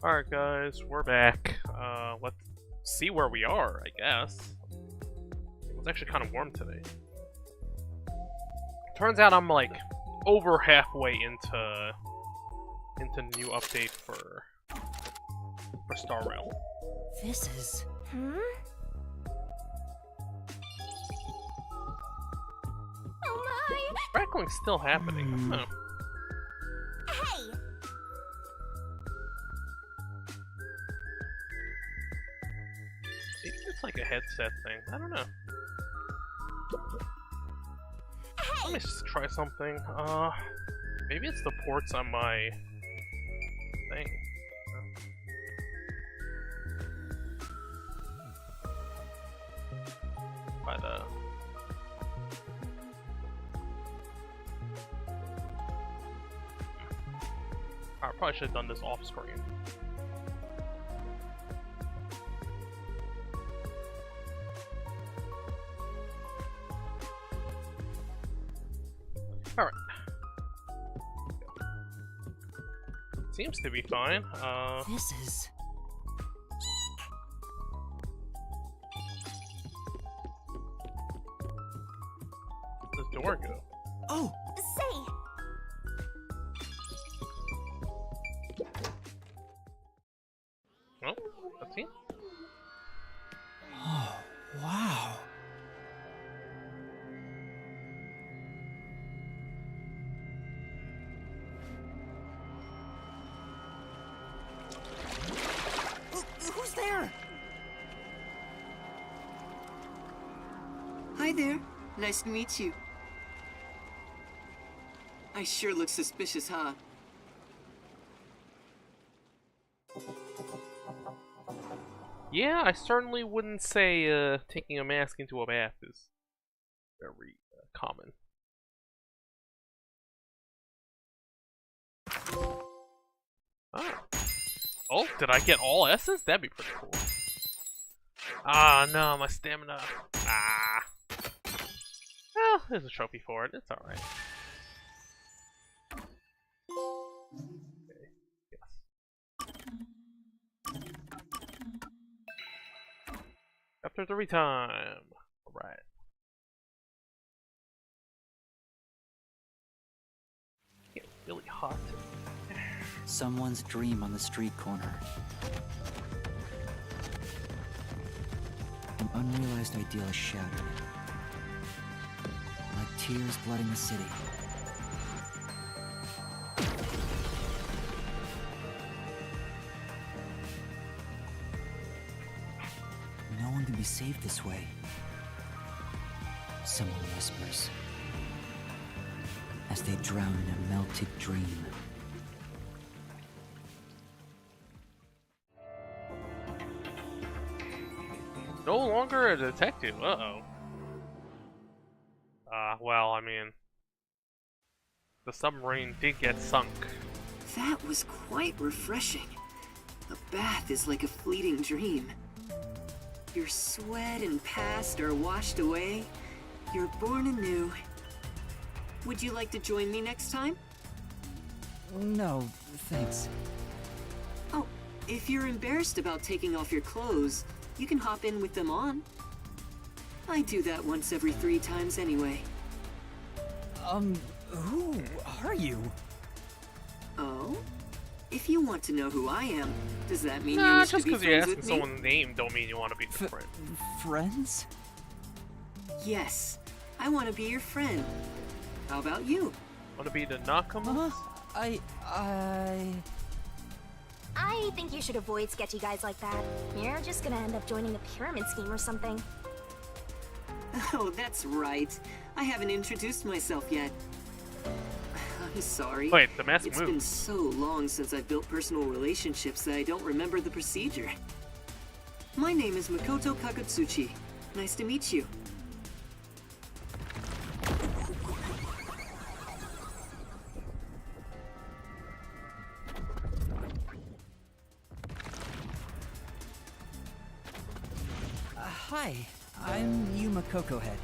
Alright guys, we're back. Let's see where we are, I guess. It was actually kind of warm today. Turns out I'm like over halfway into new update for Star Realm. This is... Oh my! Crackling still happening. Huh. Hey! Maybe it's like a headset thing. I don't know. Hey! Let me just try something. Maybe it's the ports on my thing. By the... I probably should have done this off screen. Alright. Seems to be fine. This is... Where's the door go? Oh! Say! Oh, let's see. Oh, wow. Who's there? Hi there. Nice to meet you. I sure look suspicious, huh? Yeah, I certainly wouldn't say taking a mask into a bath is very common. Oh. Oh, did I get all S's? That'd be pretty cool. Ah, no, my stamina. Ah. Well, there's a trophy for it. It's alright. Okay, yes. Chapter 3 time. Alright. It's really hot. Someone's dream on the street corner. An unrealized ideal is shattered. Like tears flooding the city. No one can be saved this way. Someone whispers. As they drown in a melted dream. No longer a detective. Uh-oh. Well, I mean... the submarine did get sunk. That was quite refreshing. A bath is like a fleeting dream. Your sweat and past are washed away. You're born anew. Would you like to join me next time? No, thanks. Oh, if you're embarrassed about taking off your clothes, you can hop in with them on. I do that once every 3 times anyway. Who are you? Oh? If you want to know who I am, does that mean you Nah, wish to just be because you're friends asking with me? someone's name don't mean you want to be their friend. Friends? Yes, I want to be your friend. How about you? Want to be the Nakamas? I think you should avoid sketchy guys like that. You're just gonna end up joining a pyramid scheme or something. Oh, that's right. I haven't introduced myself yet. I'm sorry. Wait, the mask It's been moved. so long since I've built personal relationships that I don't remember the procedure. My name is Makoto Kakatsuchi. Nice to meet you. Hi, I'm Yuma Cocohead.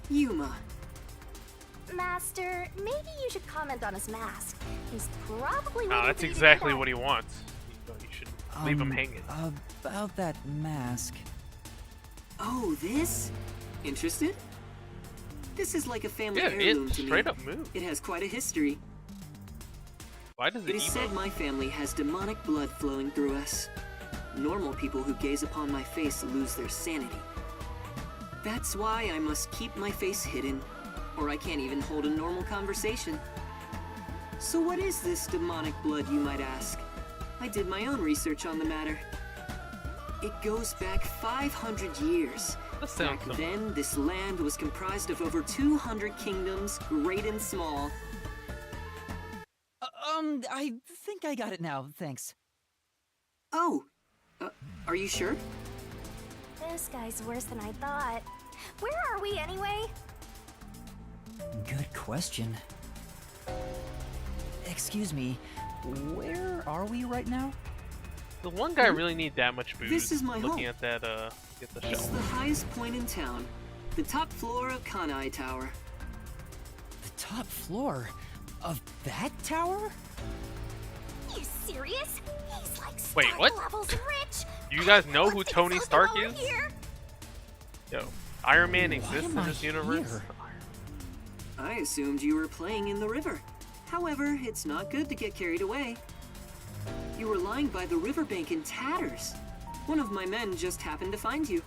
Yuma. Master, maybe you should comment on his mask. He's probably No, waiting that's for you to exactly get what he wants. You should leave him hanging. About that mask. Oh, this? Interested? This is like a family Yeah, heirloom it to me. straight up moved. It has quite a history. Why does It it is said emote? my family has demonic blood flowing through us. Normal people who gaze upon my face lose their sanity. That's why I must keep my face hidden, or I can't even hold a normal conversation. So what is this demonic blood, you might ask? I did my own research on the matter. It goes back 500 years. That sounds Back familiar. then, this land was comprised of over 200 kingdoms, great and small. I think I got it now, thanks. Oh, are you sure? This guy's worse than I thought. Where are we anyway? Good question. Excuse me, where are we right now? The one guy really need that much booze. This is my looking home. at that, get the It's shell. the highest point in town, the top floor of Kanai Tower. The top floor of that tower? You serious? He's like Wait, Stark what? levels rich. You guys know who Let's get Tony something Stark over is? here. Yo, Iron Man Why exists am in I this universe? here? I assumed you were playing in the river. However, it's not good to get carried away. You were lying by the riverbank in tatters. One of my men just happened to find you.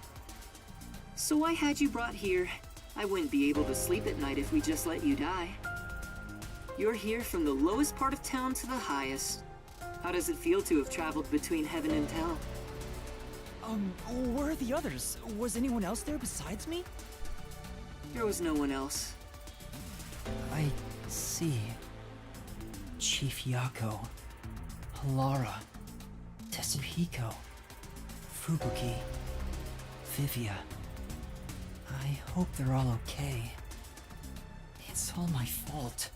So I had you brought here. I wouldn't be able to sleep at night if we just let you die. You're here from the lowest part of town to the highest. How does it feel to have traveled between heaven and hell? Where are the others? Was anyone else there besides me? There was no one else. I see. Chief Yako, Halara, Tetsuhiko, Fubuki, Vivia. I hope they're all okay. It's all my fault.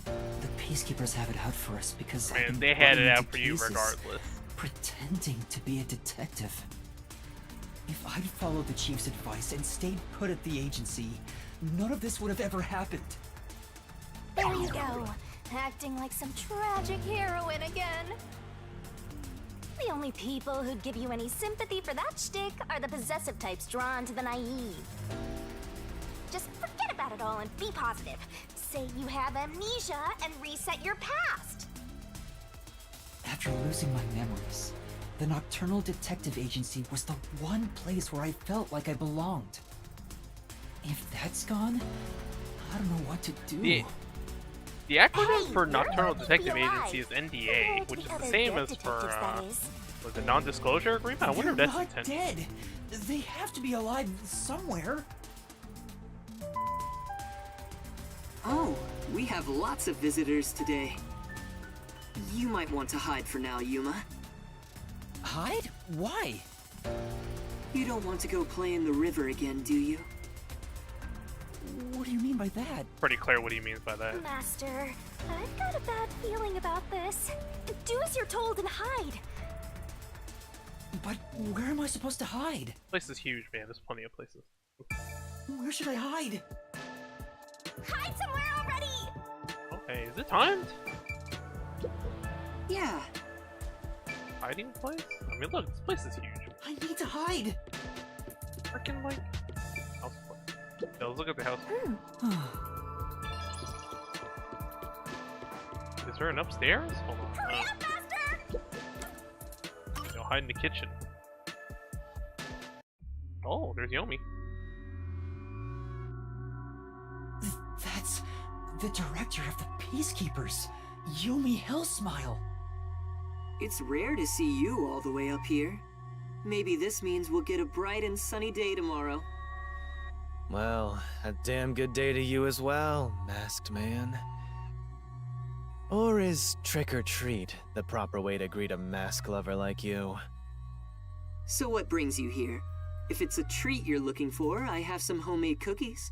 The Peacekeepers have it out for us because I've Man, been they had brought it into out for you cases, regardless. pretending to be a detective. If I'd followed the Chief's advice and stayed put at the agency, none of this would have ever happened. There you go. Acting like some tragic heroine again. The only people who'd give you any sympathy for that shtick are the possessive types drawn to the naive. Just forget about it all and be positive. Say you have amnesia and reset your past. After losing my memories, the Nocturnal Detective Agency was the one place where I felt like I belonged. If that's gone, I don't know what to do. The acronym Hey, for you're Nocturnal lucky to Detective be alive. Agency is Compared NDA, to which is the other same dead as for, detectives, that is. was it non-disclosure agreement? I wonder if They're that's not intentional. dead. They have to be alive somewhere. Oh, we have lots of visitors today. You might want to hide for now, Yuma. Hide? Why? You don't want to go play in the river again, do you? What do you mean by that? Pretty clear what he means by that. Master, I've got a bad feeling about this. Do as you're told and hide. But where am I supposed to hide? This place is huge, man. There's plenty of places. Where should I hide? Hide somewhere already! Okay, is it timed? Yeah. Hiding place? I mean, look, this place is huge. I need to hide. Freaking like house place. Yeah, let's look at the house. Is there an upstairs? Hold on. Hurry up, Master! Yo, hide in the kitchen. Oh, there's Yomi. That's the director of the Peacekeepers, Yumi Hellsmile. It's rare to see you all the way up here. Maybe this means we'll get a bright and sunny day tomorrow. Well, a damn good day to you as well, masked man. Or is trick or treat the proper way to greet a mask lover like you? So what brings you here? If it's a treat you're looking for, I have some homemade cookies.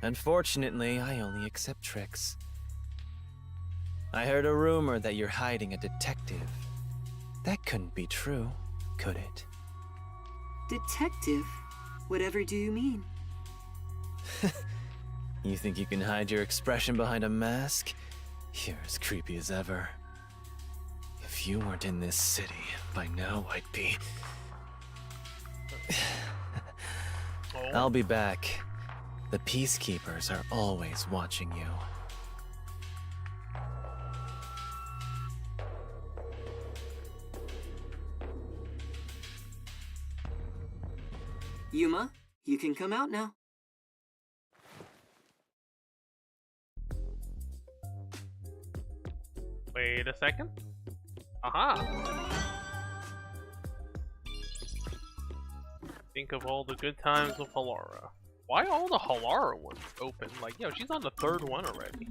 Unfortunately, I only accept tricks. I heard a rumor that you're hiding a detective. That couldn't be true, could it? Detective? Whatever do you mean? You think you can hide your expression behind a mask? You're as creepy as ever. If you weren't in this city, by now I'd be... Oh. I'll be back. The peacekeepers are always watching you. Yuma, you can come out now. Wait a second. Aha! Think of all the good times with Halara. Why are all the Halara ones open? Like, yo, she's on the 3rd one already.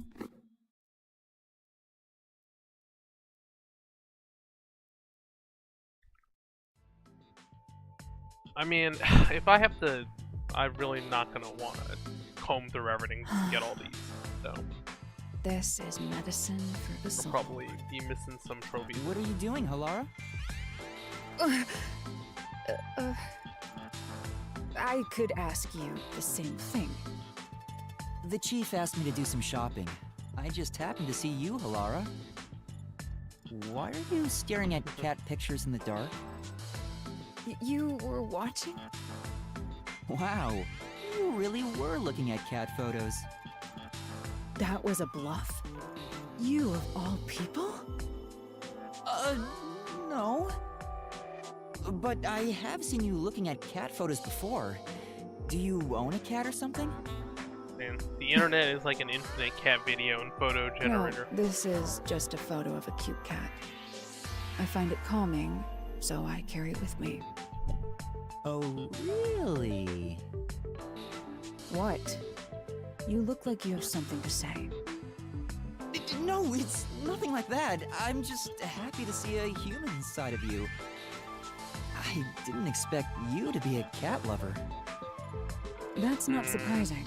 I mean, if I have to, I'm really not gonna want to comb through everything to get all these, so This is medicine for the I'll soul. probably be missing some trophies. What are you doing, Halara? I could ask you the same thing. The chief asked me to do some shopping. I just happened to see you, Halara. Why are you staring at cat pictures in the dark? You were watching? Wow, you really were looking at cat photos. That was a bluff. You of all people? No. But I have seen you looking at cat photos before. Do you own a cat or something? Man, the internet is like an infinite cat video and photo generator. No, this is just a photo of a cute cat. I find it calming, so I carry it with me. Oh, really? What? You look like you have something to say. No, it's nothing like that. I'm just happy to see a human side of you. I didn't expect you to be a cat lover. That's not surprising.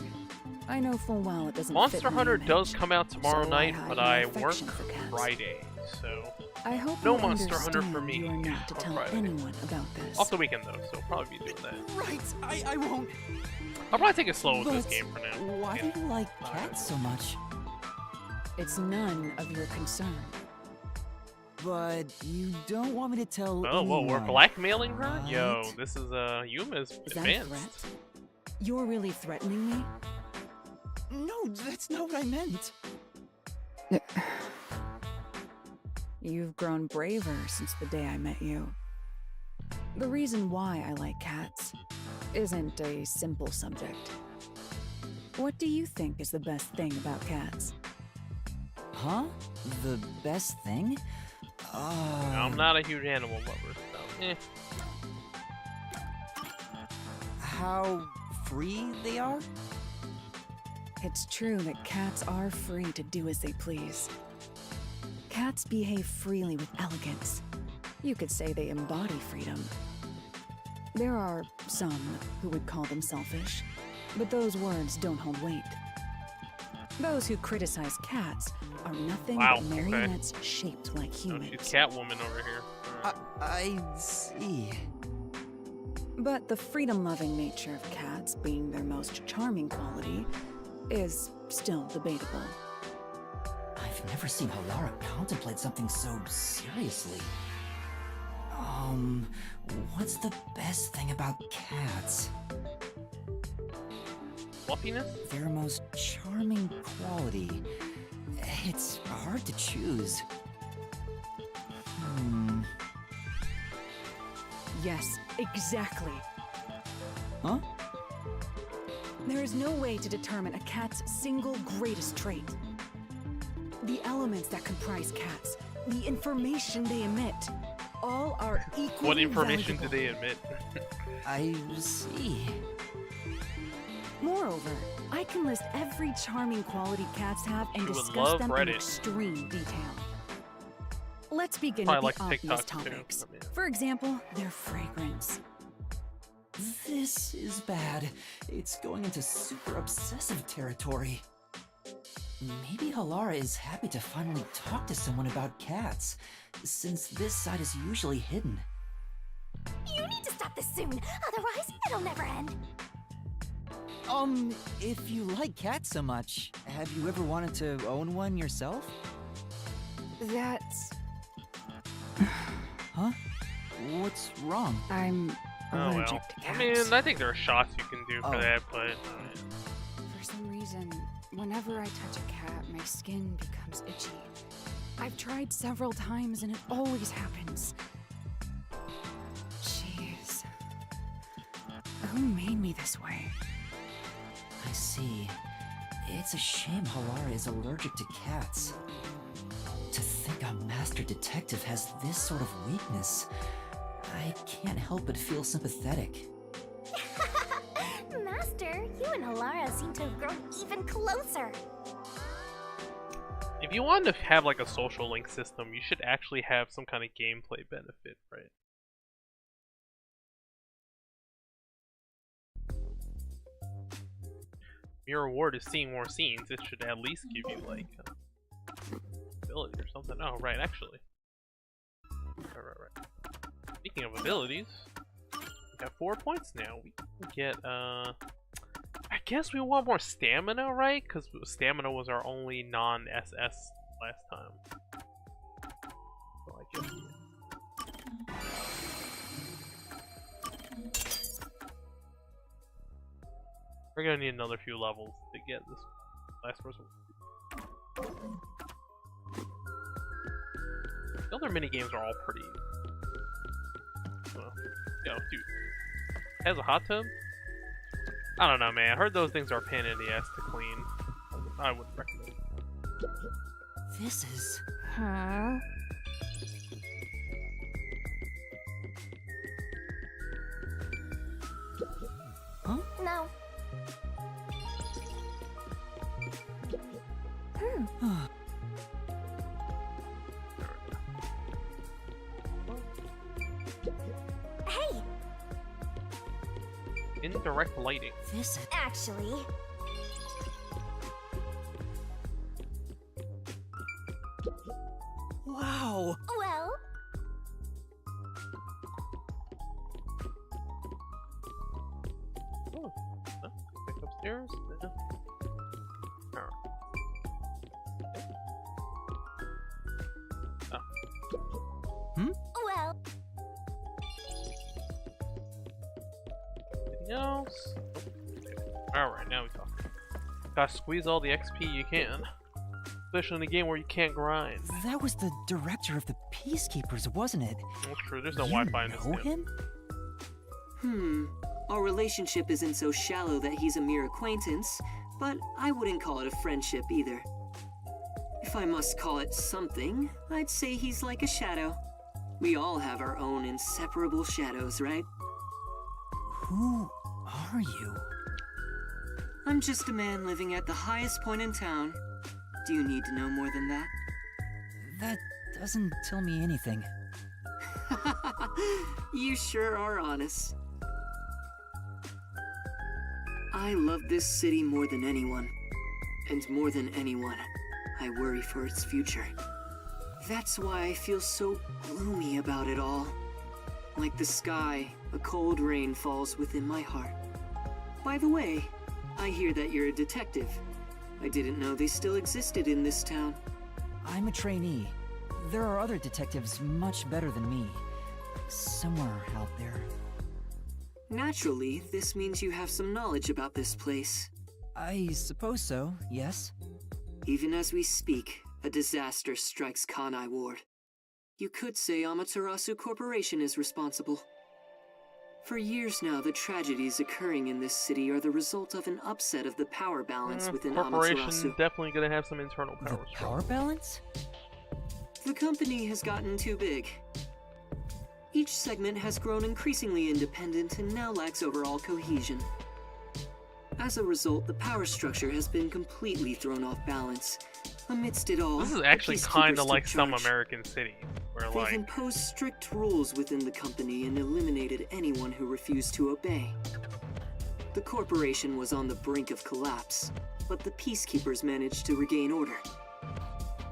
I know full well it doesn't fit Monster my Hunter image, does come out tomorrow so night, hide but my I work affection for cats. Friday, so I hope no you Monster Hunter for understand me you are not to on tell Friday. anyone about this. off the weekend though, so I'll probably be doing that. Right, I won't. I'll probably take it slow with this But game for now. why Yeah. do you like cats so much? It's none of your concern. But you don't want me to tell Oh, whoa, we're anyone, blackmailing her? Yo, right? this is, Yuma's Is that a advanced. threat? You're really threatening me? No, that's not what I meant. You've grown braver since the day I met you. The reason why I like cats isn't a simple subject. What do you think is the best thing about cats? Huh? The best thing? I'm not a huge animal lover, so How free they are? It's true that cats are free to do as they please. Cats behave freely with elegance. You could say they embody freedom. There are some who would call them selfish, but those words don't hold weight. Those who criticize cats are nothing Wow, but okay. marionettes shaped like no, humans. she's Catwoman over here. I see. But the freedom-loving nature of cats being their most charming quality is still debatable. I've never seen Halara contemplate something so seriously. What's the best thing about cats? Fluffiness? Their most charming quality. It's hard to choose. Yes, exactly. Huh? There is no way to determine a cat's single greatest trait. The elements that comprise cats, the information they emit, all are equally What information do valuable. they emit? I see. Moreover, I can list every charming quality cats have and You would discuss love them in Reddit. extreme detail. Let's begin Probably with the likes obvious TikTok too. topics. I mean, For example, their fragrance. This is bad. It's going into super obsessive territory. Maybe Halara is happy to finally talk to someone about cats, since this side is usually hidden. You need to stop this soon, otherwise it'll never end. If you like cats so much, have you ever wanted to own one yourself? That's... Huh? What's wrong? I'm Oh allergic well. to I cats. mean, I think there are shots you can do for Oh. that, but For some reason, whenever I touch a cat, my skin becomes itchy. I've tried several times and it always happens. Jeez. Who made me this way? I see. It's a shame Halara is allergic to cats. To think a master detective has this sort of weakness, I can't help but feel sympathetic. Master, you and Halara seem to have grown even closer. if you want to have like a social link system, you should actually have some kind of gameplay benefit, right? Your reward is seeing more scenes. It should at least give you like ability or something. Oh, right, actually. Right. Speaking of abilities, we got 4 points now. We can get I guess we want more stamina, right? Because stamina was our only non-SS last time. So I guess. We're gonna need another few levels to get this last person. The other mini games are all pretty. Well, yo, dude, has a hot tub? I don't know, man. I heard those things are a pain in the ass to clean. I wouldn't recommend it. This is... Huh? Huh? No. Hey, Indirect lighting. This is... actually, Wow! well, Oh, huh? Back upstairs. Alright. well, Anything else? Nope. Alright, now we talk. Gotta squeeze all the XP you can. Especially in a game where you can't grind. That was the director of the Peacekeepers, wasn't it? That's true, there's no You Wi-Fi in this know game. him? Our relationship isn't so shallow that he's a mere acquaintance, but I wouldn't call it a friendship either. If I must call it something, I'd say he's like a shadow. We all have our own inseparable shadows, right? Who are you? I'm just a man living at the highest point in town. Do you need to know more than that? That doesn't tell me anything. You sure are honest. I love this city more than anyone. And more than anyone, I worry for its future. That's why I feel so gloomy about it all. Like the sky, a cold rain falls within my heart. By the way, I hear that you're a detective. I didn't know they still existed in this town. I'm a trainee. There are other detectives much better than me. Somewhere out there. Naturally, this means you have some knowledge about this place. I suppose so, yes. Even as we speak, a disaster strikes Kanai Ward. You could say Amaterasu Corporation is responsible. For years now, the tragedies occurring in this city are the result of an upset of the power balance within Corporation Amaterasu. definitely gonna have some internal The power. power balance? The company has gotten too big. Each segment has grown increasingly independent and now lacks overall cohesion. As a result, the power structure has been completely thrown off balance. Amidst it all, This is the actually kind of peacekeepers like took some charge. American city, where They've like imposed strict rules within the company and eliminated anyone who refused to obey. The corporation was on the brink of collapse, but the peacekeepers managed to regain order.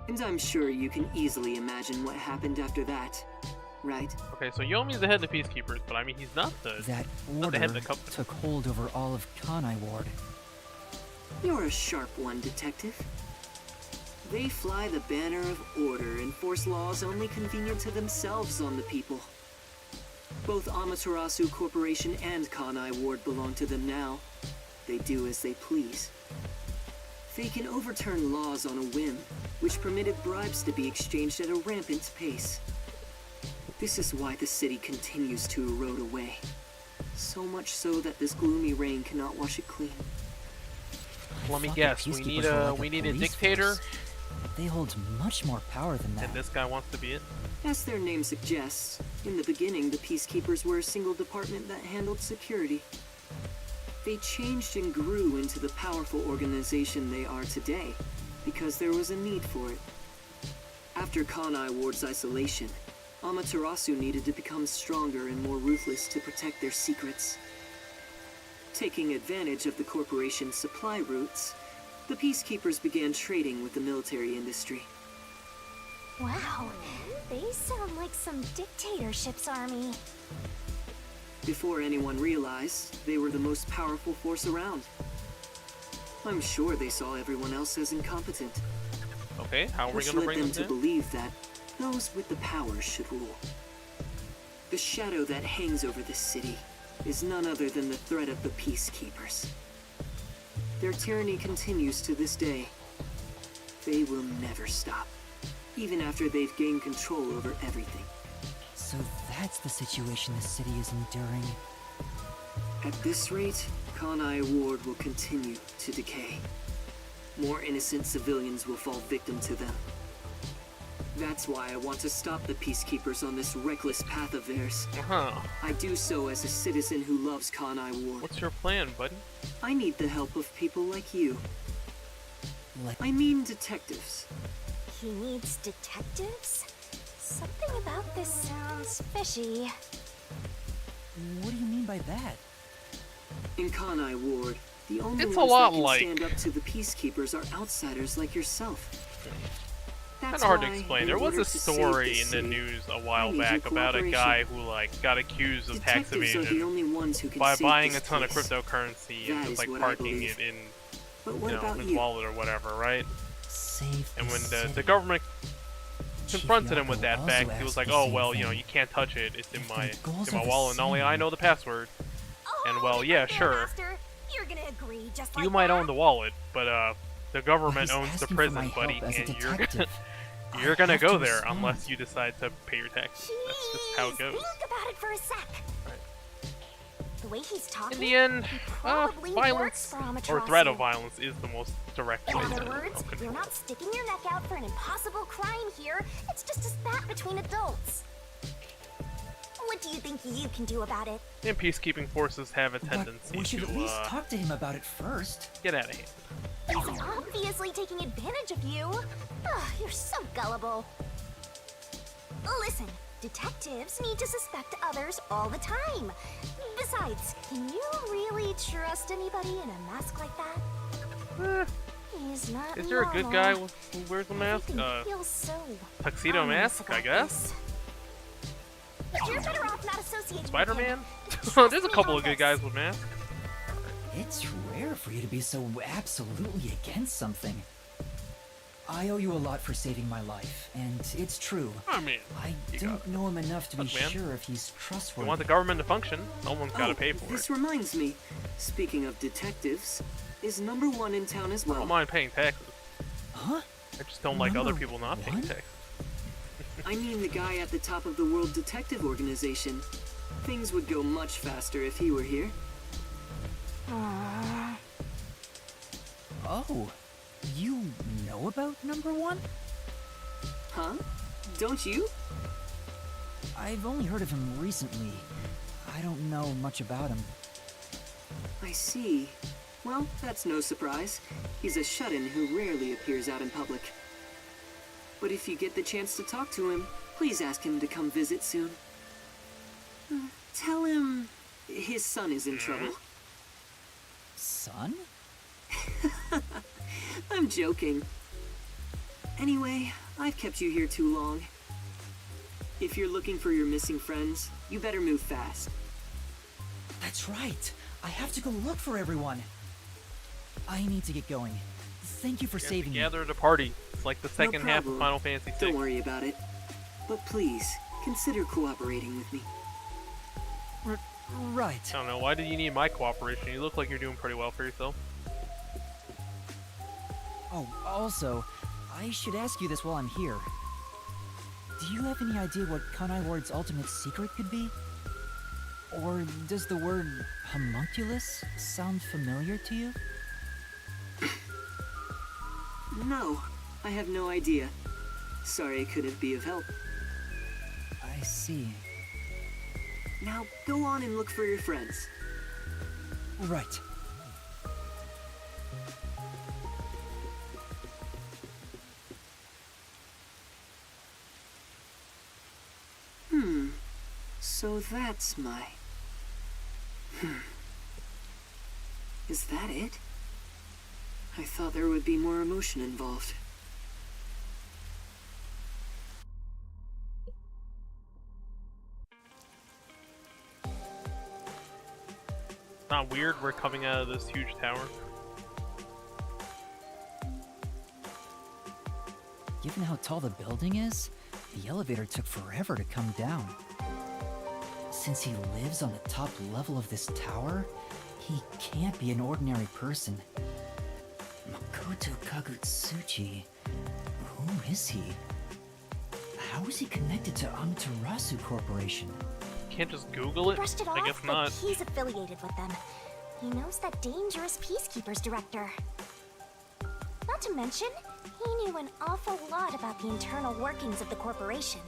And I'm sure you can easily imagine what happened after that. right? Okay, so Yomi's the head of the Peacekeepers, but I mean, he's not the... That not the head of order the company. took hold over all of Kanai Ward. You're a sharp one, Detective. They fly the banner of order and force laws only convenient to themselves on the people. Both Amaterasu Corporation and Kanai Ward belong to them now. They do as they please. They can overturn laws on a whim, which permitted bribes to be exchanged at a rampant pace. This is why the city continues to erode away. So much so that this gloomy rain cannot wash it clean. Let me Thought the guess, we peacekeepers need were a like we need a police dictator, force. They hold much more power than that. and this guy wants to be it. As their name suggests, in the beginning the Peacekeepers were a single department that handled security. They changed and grew into the powerful organization they are today, because there was a need for it. After Kanai Ward's isolation, Amaterasu needed to become stronger and more ruthless to protect their secrets. Taking advantage of the corporation's supply routes, the Peacekeepers began trading with the military industry. Wow, they sound like some dictatorship's army. Before anyone realized, they were the most powerful force around. I'm sure they saw everyone else as incompetent, Okay, how are we which gonna led bring them them to in? believe that those with the power should rule. The shadow that hangs over this city is none other than the threat of the Peacekeepers. Their tyranny continues to this day. They will never stop, even after they've gained control over everything. So that's the situation the city is enduring. At this rate, Kanai Ward will continue to decay. More innocent civilians will fall victim to them. That's why I want to stop the Peacekeepers on this reckless path of theirs. Uh-huh. I do so as a citizen who loves Kanai Ward. What's your plan, buddy? I need the help of people like you. Like, I mean detectives. He needs detectives? Something about this sounds fishy. what do you mean by that? In Kanai Ward, the only It's ones a lot that can like- stand up to the Peacekeepers are outsiders like yourself. Kind That's of hard to why, explain. in There was order a to save story this in the city, news a I while need your back about a cooperation. guy who like got accused of tax Detectives are the evasion only ones who can by save buying this a ton of place. cryptocurrency and That just is like what I parking believe. it in, But you what know, about his you? wallet or whatever, right? Save And the when city. the government Chief confronted him with Yako that also fact, he asked was like, the "Oh same well, you know, thing. you can't touch it. It's in If my their goals in my are the wallet, and only I same. know the password." And Oh, well, yeah, there, sure. Master. You're gonna agree just like You might that? own the wallet, but the But government he's owns the asking for prison, my buddy, help as a and you're detective. you're I gonna have go to there respond. unless you decide to pay your taxes. That's just how it Jeez, goes. Think about it for a sec. Right. The way he's talking, In the end, he probably works violence for or Amaterasu. threat of violence is the most direct In way other to words, help you're control not it. sticking your neck out for an impossible crime here. It's just a spat between adults. What do you think you can do about it? And peacekeeping forces have a But tendency we should to at least talk to him about it first. get out of hand. He's obviously taking advantage of you. You're so gullible. Listen, detectives need to suspect others all the time. Besides, can you really trust anybody in a mask like that? Eh, He's not is there a good guy normal. who wears a mask? Everything feels so Tuxedo ominous mask, about I guess? this. You're better off not associating with Spider-Man? him. Trust There's a me couple on of good this. guys with masks. It's rare for you to be so absolutely against something. I owe you a lot for saving my life, and it's true. I mean, I you don't got it. know him enough to be Look, man, sure if he's You trustworthy. want the government to function, someone's gotta pay for this it. reminds me. Speaking of detectives, is number one in town as I well? don't mind paying taxes. Huh? I just don't like other Number people not paying one? taxes. I mean the guy at the top of the World Detective Organization. Things would go much faster if he were here. Aww. Oh, you know about number one? Huh? Don't you? I've only heard of him recently. I don't know much about him. I see. Well, that's no surprise. He's a shut-in who rarely appears out in public. But if you get the chance to talk to him, please ask him to come visit soon. Tell him his son is in trouble. Son? I'm joking. Anyway, I've kept you here too long. If you're looking for your missing friends, you better move fast. That's right. I have to go look for everyone. I need to get going. Thank you for saving me. Gather at a party. It's like the second half of problem. Final Fantasy VI. Don't worry about it. But please, consider cooperating with me. Right. I don't know, why do you need my cooperation? You look like you're doing pretty well for yourself. Oh, also, I should ask you this while I'm here. Do you have any idea what Kanai Ward's ultimate secret could be? Or does the word homunculus sound familiar to you? No, I have no idea. Sorry I couldn't be of help. I see. Now, go on and look for your friends. Right. So that's my... Is that it? I thought there would be more emotion involved. Not weird we're coming out of this huge tower. Given how tall the building is, the elevator took forever to come down. Since he lives on the top level of this tower, he can't be an ordinary person. Makoto Kagutsuchi. Who is he? How is he connected to Amaterasu Corporation? Can't just Google it? Brushed it I off, guess but not. he's affiliated with them. He knows that dangerous Peacekeepers director. Not to mention, he knew an awful lot about the internal workings of the corporation.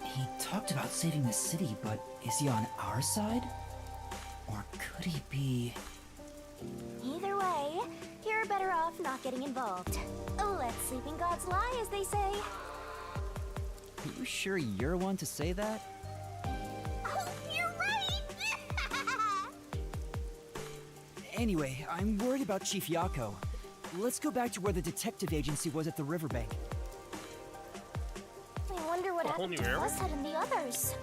He talked about saving the city, but is he on our side? Or could he be... Either way, you're better off not getting involved. Let sleeping gods lie, as they say. Are you sure you're one to say that? Oh, you're right! Anyway, I'm worried about Chief Yako. Let's go back to where the detective agency was at the riverbank. I wonder what A whole happened new to era? Fusshead and the others.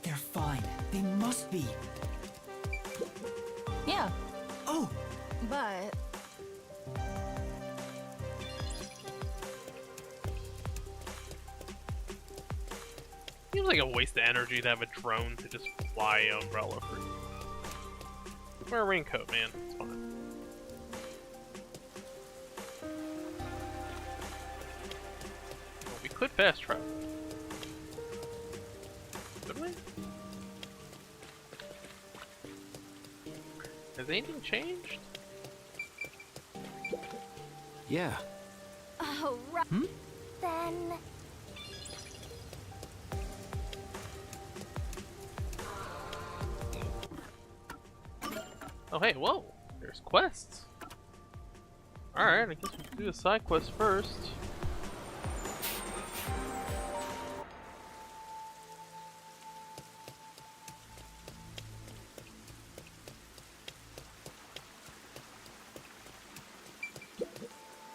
They're fine. They must be. Yeah, Oh! but Seems like a waste of energy to have a drone to just fly Umbrella for you. Wear a raincoat, man. It's fine. Well, we could fast travel. Could we? Has anything changed? Yeah. Oh, right. Then... Oh, hey, whoa! There's quests. Alright, I guess we can do the side quest first.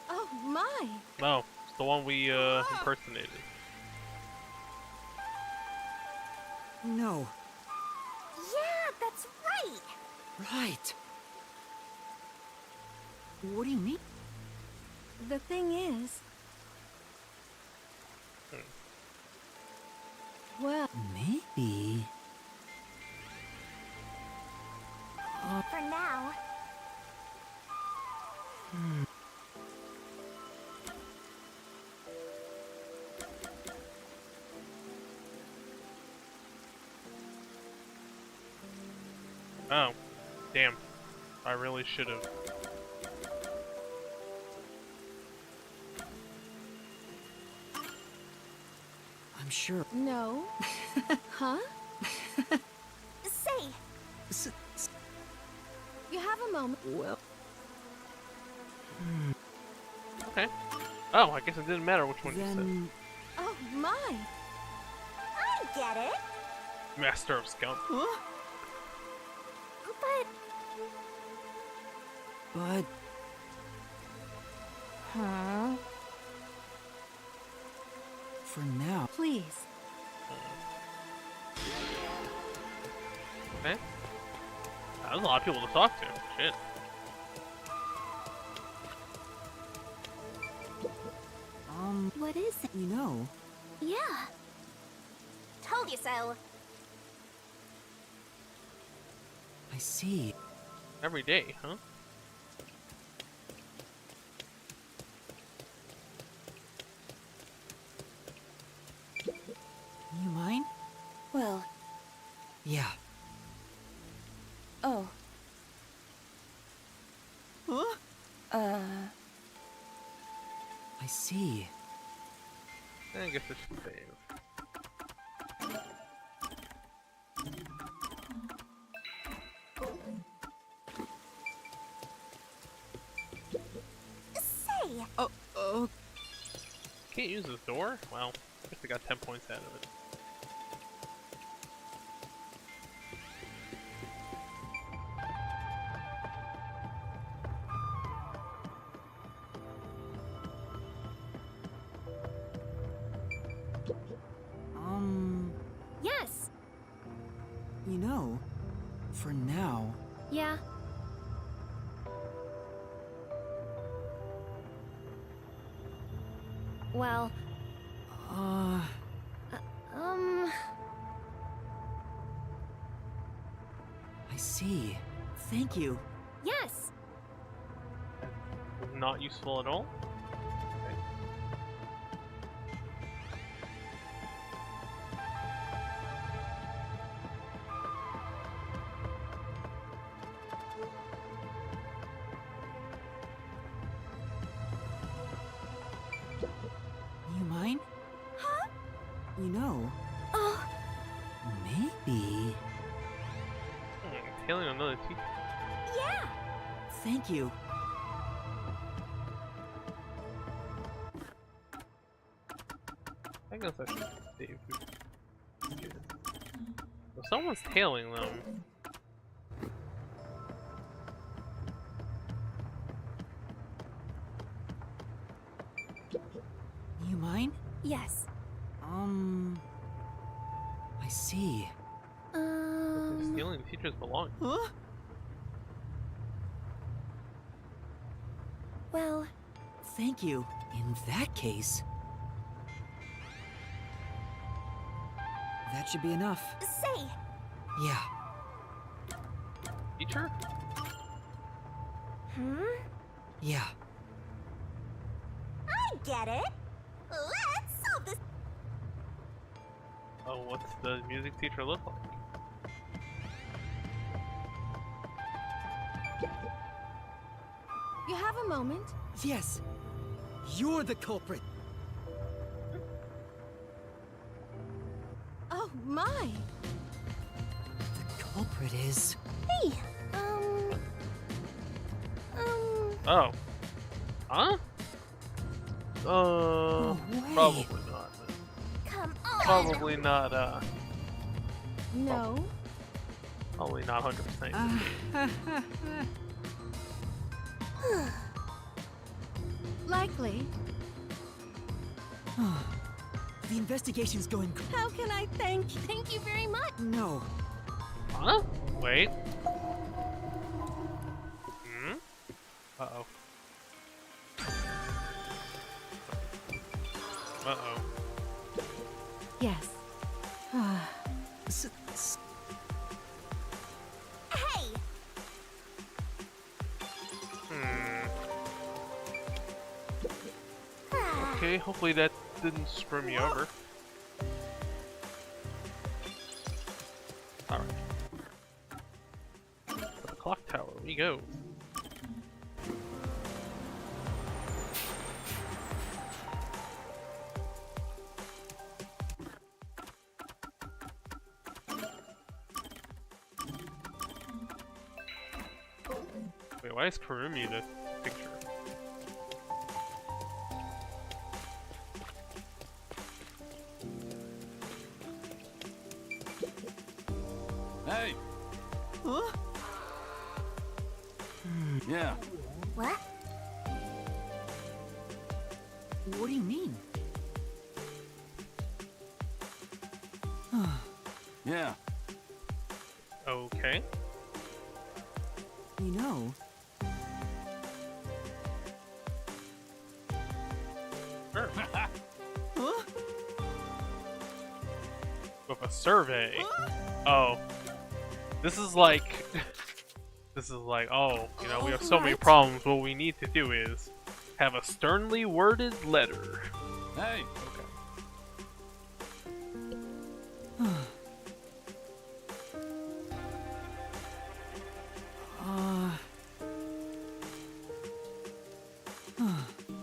oh my! No, it's the one we impersonated. No. Yeah, that's right! Right. What do you mean? The thing is, well, Maybe... For now. Oh, damn. I really should have. I'm sure... no. Huh? Say, You have a moment. Well... Okay. Oh, I guess it didn't matter which one you Then... Oh my! I get it. said. Master of Scum. But But... Huh? For now. Please. Okay. There's a lot of people to talk to. Shit. What is it? You know, Yeah. Told you so. I see. Every day, huh? You mind? Well, Yeah. oh, Huh? I see. I guess I should save. Say, Oh, Can't use this door? Well, I guess I got 10 points out of it. yes. you know, for now, Yeah. Well, uh, I see. Thank you. yes. Not useful at all? You mind? Huh? You know, Oh, maybe. Tailing another teacher. yeah. Thank you. I guess I should save. Well, someone's tailing them. You mind? Yes. I see. Stealing the teacher's belongings. Huh? Well, Thank you. In that case, that should be enough. say, Yeah. Teacher? Yeah. I get it. Let's solve this. Oh, what's the music teacher look like? you have a moment? Yes. You're the culprit. Oh, my. The culprit is. Hey, Oh. Huh? No way. Probably not. come on. Probably not, No. probably not 100%. Likely. The investigation's going. How can I thank you? Thank you very much. No. Huh? Wait. Uh-oh. Uh-oh. Yes. Hey, Okay, hopefully that didn't screw me over. Alright. To the clock tower we go. Wait, why is Kurumi the picture? Hey! Huh? Yeah. what? What do you mean? Yeah. Okay. You know, Sure. huh? With a survey. Oh. This is like... This is like, oh, you know, we have so many What? problems. What we need to do is have a sternly worded letter. Hey.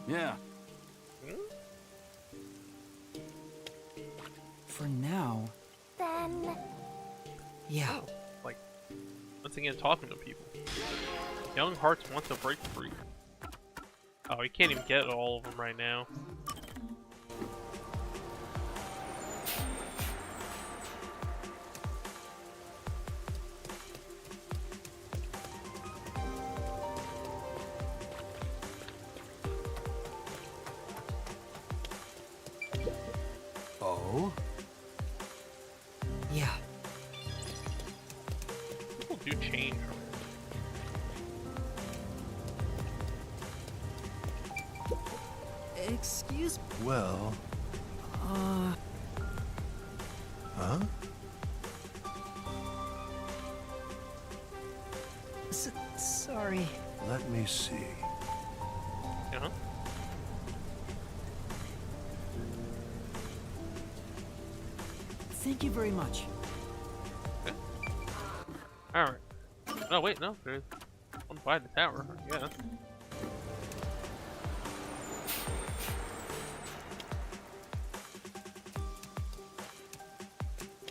Yeah. For now, Then, yeah. Like, once again, talking to people. Young hearts want to break free. Oh, you can't even get all of them right now. Oh? Yeah. People do change. Excuse Well, huh? sorry. Let me see. Uh-huh. Thank you very much. Alright. Oh, wait, no. There's one by the tower, I guess.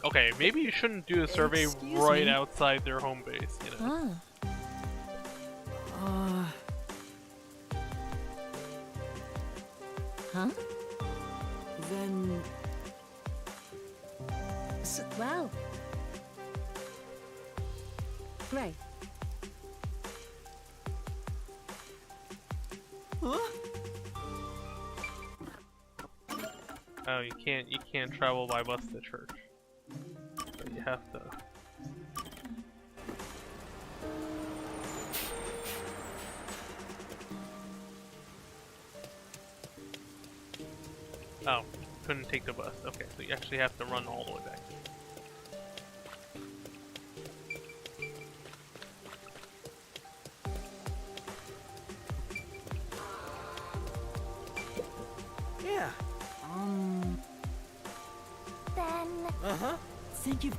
Okay, maybe you shouldn't do a survey Excuse right me? outside their home base, you know? Huh? Then Wow. Right. Oh, you can't travel by bus to church. So you have to. Oh, couldn't take the bus. Okay, so you actually have to run all the way back. yeah. then, Thank you.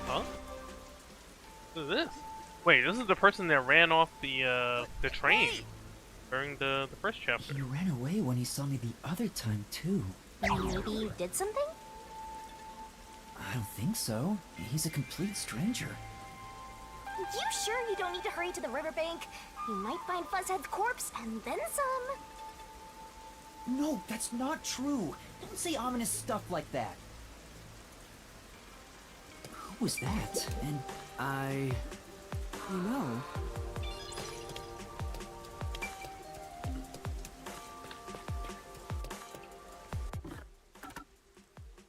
Huh? What is this? Wait, this is the person that ran off the train during the first chapter. He ran away when he saw me the other time too. maybe you did something? I don't think so. He's a complete stranger. You sure you don't need to hurry to the riverbank? You might find Fuzzhead's corpse and then some. No, that's not true. Don't say ominous stuff like that. Who was that? And you know.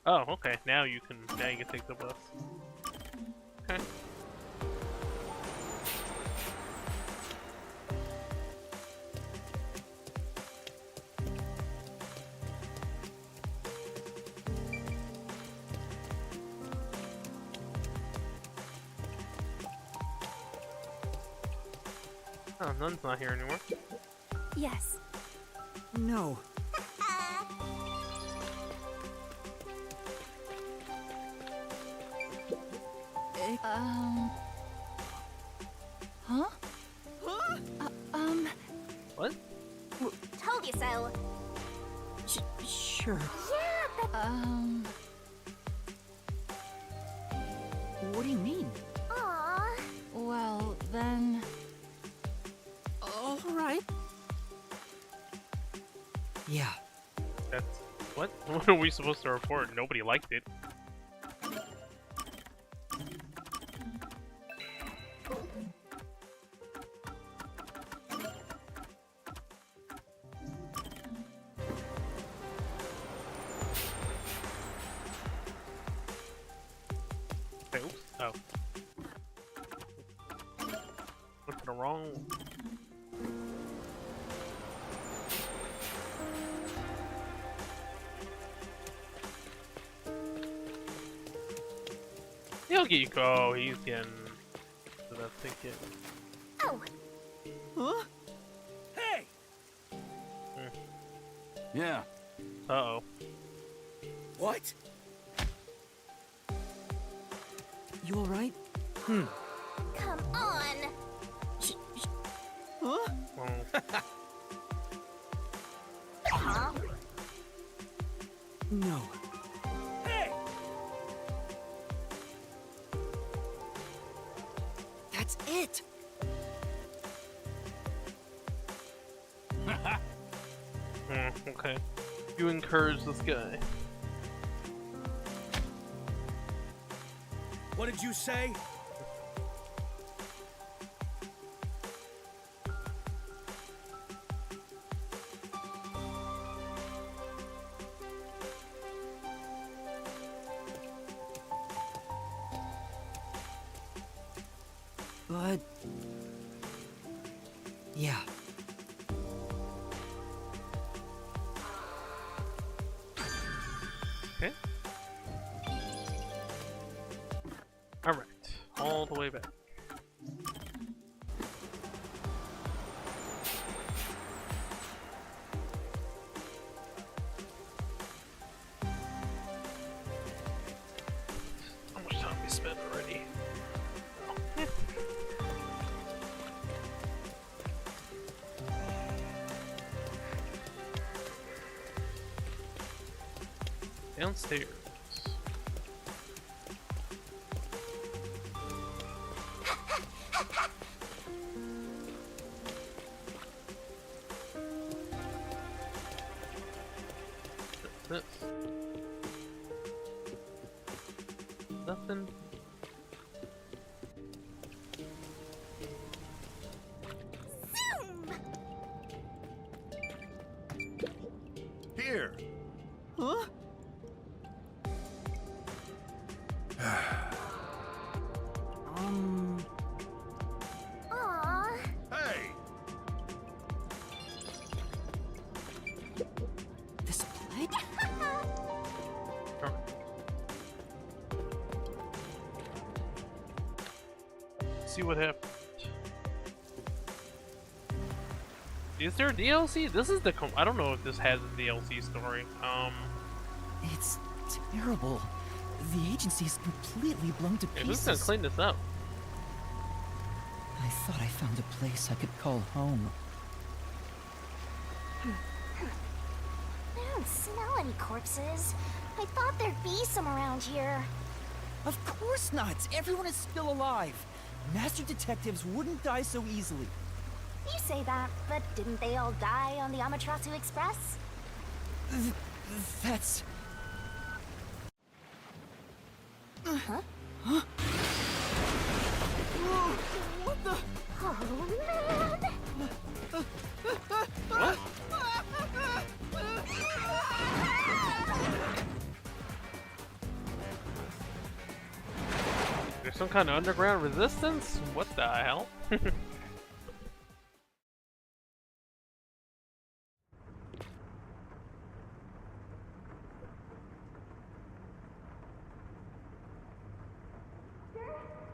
Oh, okay. Now you can take the bus. Okay. Oh, Nun's not here anymore. Yes. No. Huh? What? Told you so. Sure. Yeah, that. What do you mean? Aww. Well, then. All right. Yeah. That's what? What are we supposed to report? Nobody liked it. Hey, oops. Oh. Went to the wrong. He'll get you. Oh, he's getting to that ticket. Oh, Huh? Hey! Yeah. Uh oh. What? You all right? come on. Huh? Well, Huh? No. Hey! That's it. okay. You encourage this guy. What did you say? But yeah. Okay. Alright. All the way back. How much time we spent already? Downstairs. This. Nothing. Zoom. Here. Huh? Aww. Hey. This play? See what happened. Is there a DLC? This is the I don't know if this has a DLC story. It's terrible. The agency's completely blown to Hey, who's gonna pieces. clean this up? I thought I found a place I could call home. I don't smell any corpses. I thought there'd be some around here. Of course not! Everyone is still alive! Master detectives wouldn't die so easily. You say that, but didn't they all die on the Amaterasu Express? That's... Huh? Huh? Whoa, what the... Oh man! What? There's some kind of underground resistance? What the hell?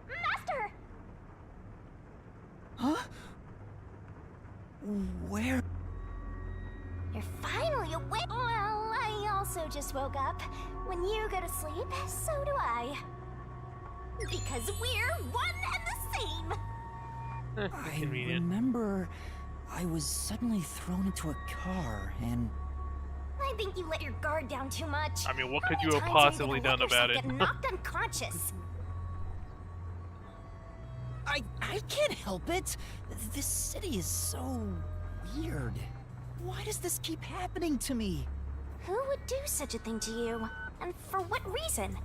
Master! Huh? Where... You're finally awake! Well, I also just woke up. When you go to sleep, so do I. Because we're one and the same! I Convenient. remember I was suddenly thrown into a car and... I think you let your guard down too much. I mean, what How could many you have times are possibly gonna let done about yourself it? Get knocked unconscious. I can't help it. This city is so weird. Why does this keep happening to me? Who would do such a thing to you? And for what reason?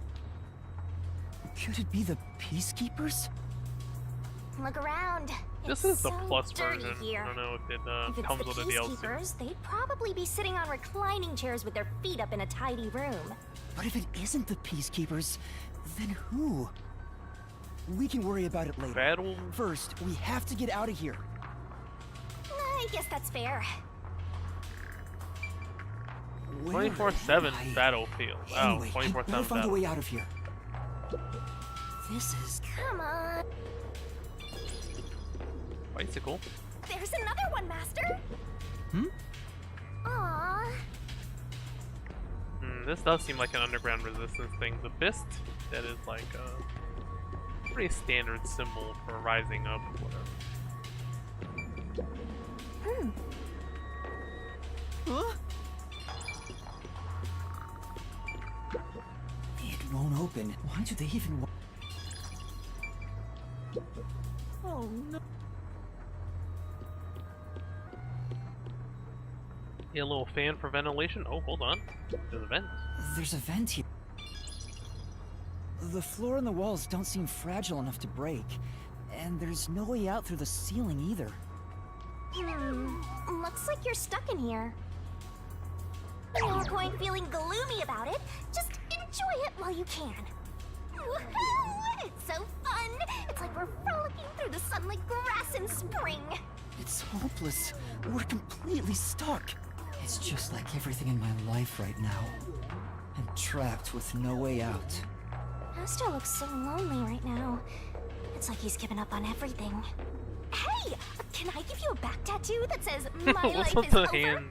Could it be the Peacekeepers? Look around. This It's is the so plus dirty version. here. I don't know if If it it's comes the with a DLC. Peacekeepers, they'd probably be sitting on reclining chairs with their feet up in a tidy room. But if it isn't the Peacekeepers, then who? We can worry about it later. Battle. First, we have to get out of here. I guess that's fair. Where 24/7 am I? battlefield. Wow, Anyway, I 24/7 better find a battle. way out of here. This is... Come on. Bicycle. There's another one, Master! Hmm? Aww. This does seem like an underground resistance thing. The fist, that is like a pretty standard symbol for rising up or whatever. Huh? It won't open. Why do they even Oh no. Yeah, a little fan for ventilation. Oh, hold on. There's a vent. There's a vent here. The floor and the walls don't seem fragile enough to break. And there's no way out through the ceiling either. Looks like you're stuck in here. No point feeling gloomy about it. Just enjoy it while you can. Woohoo! It's so fun! It's like we're frolicking through the sun like grass in spring. It's hopeless. We're completely stuck. It's just like everything in my life right now. I'm trapped with no way out. Master looks so lonely right now. It's like he's given up on everything. Hey! Can I give you a back tattoo that says, my What's life with is the over?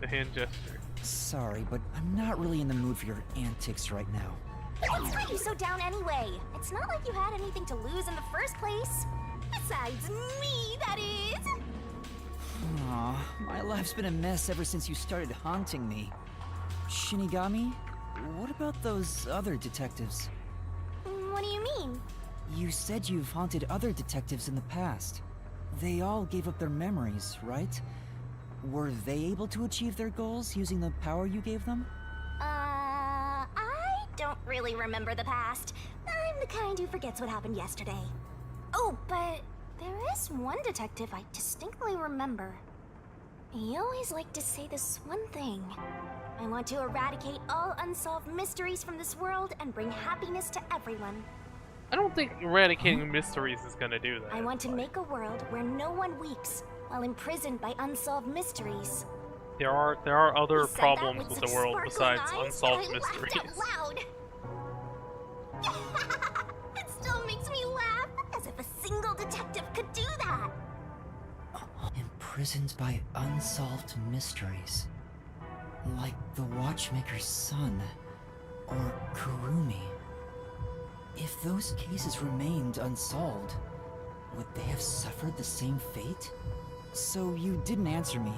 hand gesture? Sorry, but I'm not really in the mood for your antics right now. What's got you so down anyway? It's not like you had anything to lose in the first place. Besides me, that is. Aw, my life's been a mess ever since you started haunting me. Shinigami, what about those other detectives? What do you mean? You said you've haunted other detectives in the past. They all gave up their memories, right? Were they able to achieve their goals using the power you gave them? I don't really remember the past. I'm the kind who forgets what happened yesterday. Oh, but there is one detective I distinctly remember. He always liked to say this one thing. I want to eradicate all unsolved mysteries from this world and bring happiness to everyone. I don't think eradicating mysteries is gonna do that. I want to make a world where no one weeps while imprisoned by unsolved mysteries. There are other He said that problems with with such the world sparkling besides eyes unsolved that I laughed mysteries. out loud. It still makes me laugh, as if a single detective could do that. Imprisoned by unsolved mysteries. Like the Watchmaker's son, or Kurumi. If those cases remained unsolved, would they have suffered the same fate? So you didn't answer me.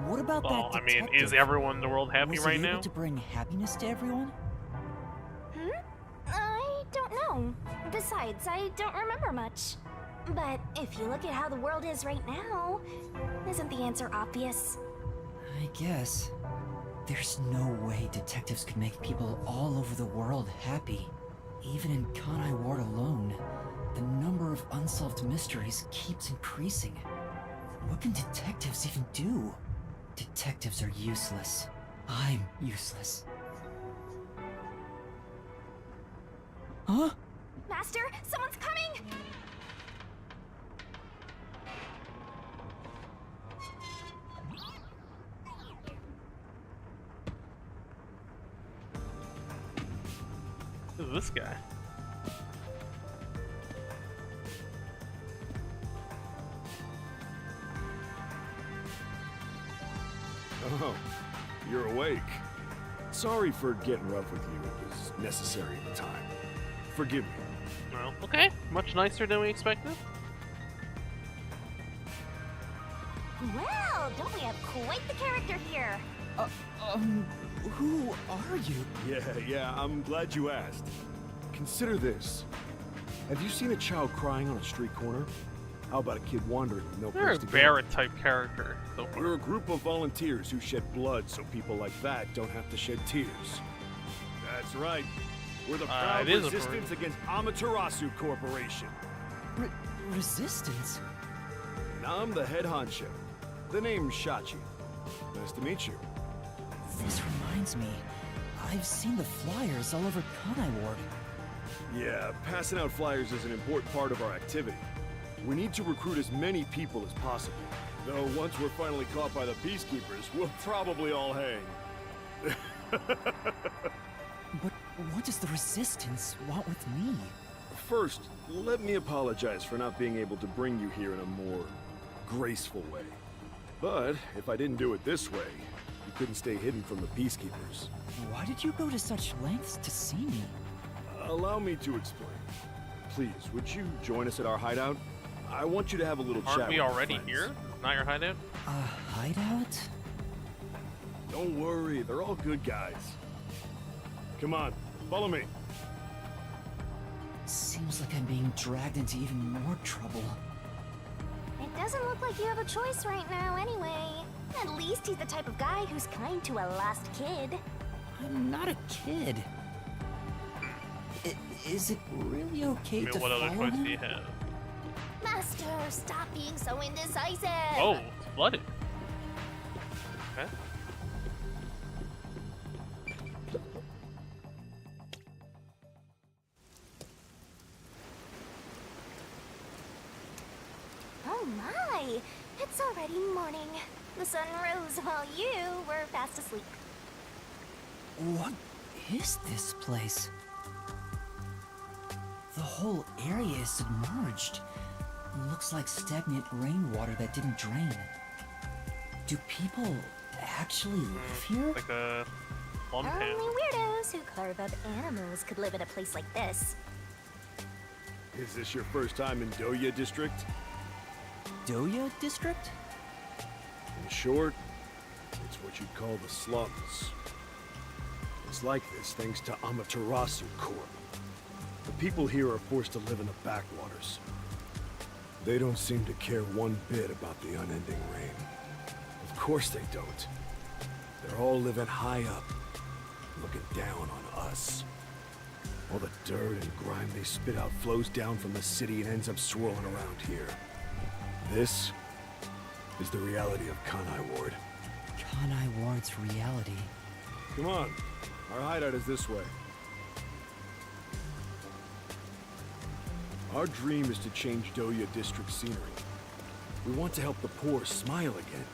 What about Well, that I mean, detective? is everyone in the world happy Was right he able now? to bring happiness to everyone? I don't know. Besides, I don't remember much. But if you look at how the world is right now, isn't the answer obvious? I guess. There's no way detectives could make people all over the world happy. Even in Kanai Ward alone, the number of unsolved mysteries keeps increasing. What can detectives even do? Detectives are useless. I'm useless. Huh? Master, someone's coming! Who's this guy? Oh, you're awake. Sorry for getting rough with you. It was necessary at the time. Forgive me. Well, okay. Much nicer than we expected. Well, don't we have quite the character here? Who are you? Yeah, I'm glad you asked. Consider this. Have you seen a child crying on a street corner? How about a kid wandering with no They're a place to go? Barrett type character. So far. We're a group of volunteers who shed blood so people like that don't have to shed tears. That's right. We're the proud it is a resistance against Amaterasu Corporation. Resistance? And I'm the head honcho. The name's Shachi. Nice to meet you. This reminds me. I've seen the flyers all over Kanai Ward. Yeah, passing out flyers is an important part of our activity. We need to recruit as many people as possible. Though once we're finally caught by the Peacekeepers, we'll probably all hang. But what does the Resistance want with me? First, let me apologize for not being able to bring you here in a more graceful way. But if I didn't do it this way, you couldn't stay hidden from the Peacekeepers. Why did you go to such lengths to see me? Allow me to explain. Please, would you join us at our hideout? I want you to have a little chat Aren't we with your already friends. here? Not your hideout? A hideout? Don't worry, they're all good guys. Come on, follow me. Seems like I'm being dragged into even more trouble. It doesn't look like you have a choice right now anyway. At least he's the type of guy who's kind to a lost kid. I'm not a kid. Is it really okay I mean, to what other follow choice do you him? have? Master, stop being so indecisive. Oh, it's flooded. Okay. Oh my! It's already morning. The sun rose while you were fast asleep. What is this place? The whole area is submerged. Looks like stagnant rainwater that didn't drain. Do people actually live here? Like a slum town. Only weirdos who carve up animals could live in a place like this. Is this your first time in Doya District? Doya District? In short, it's what you'd call the slums. It's like this thanks to Amaterasu Corp. The people here are forced to live in the backwaters. They don't seem to care one bit about the unending rain. Of course they don't. They're all living high up, looking down on us. All the dirt and grime they spit out flows down from the city and ends up swirling around here. This is the reality of Kanai Ward. Kanai Ward's reality. Come on, our hideout is this way. Our dream is to change Doya District scenery. We want to help the poor smile again.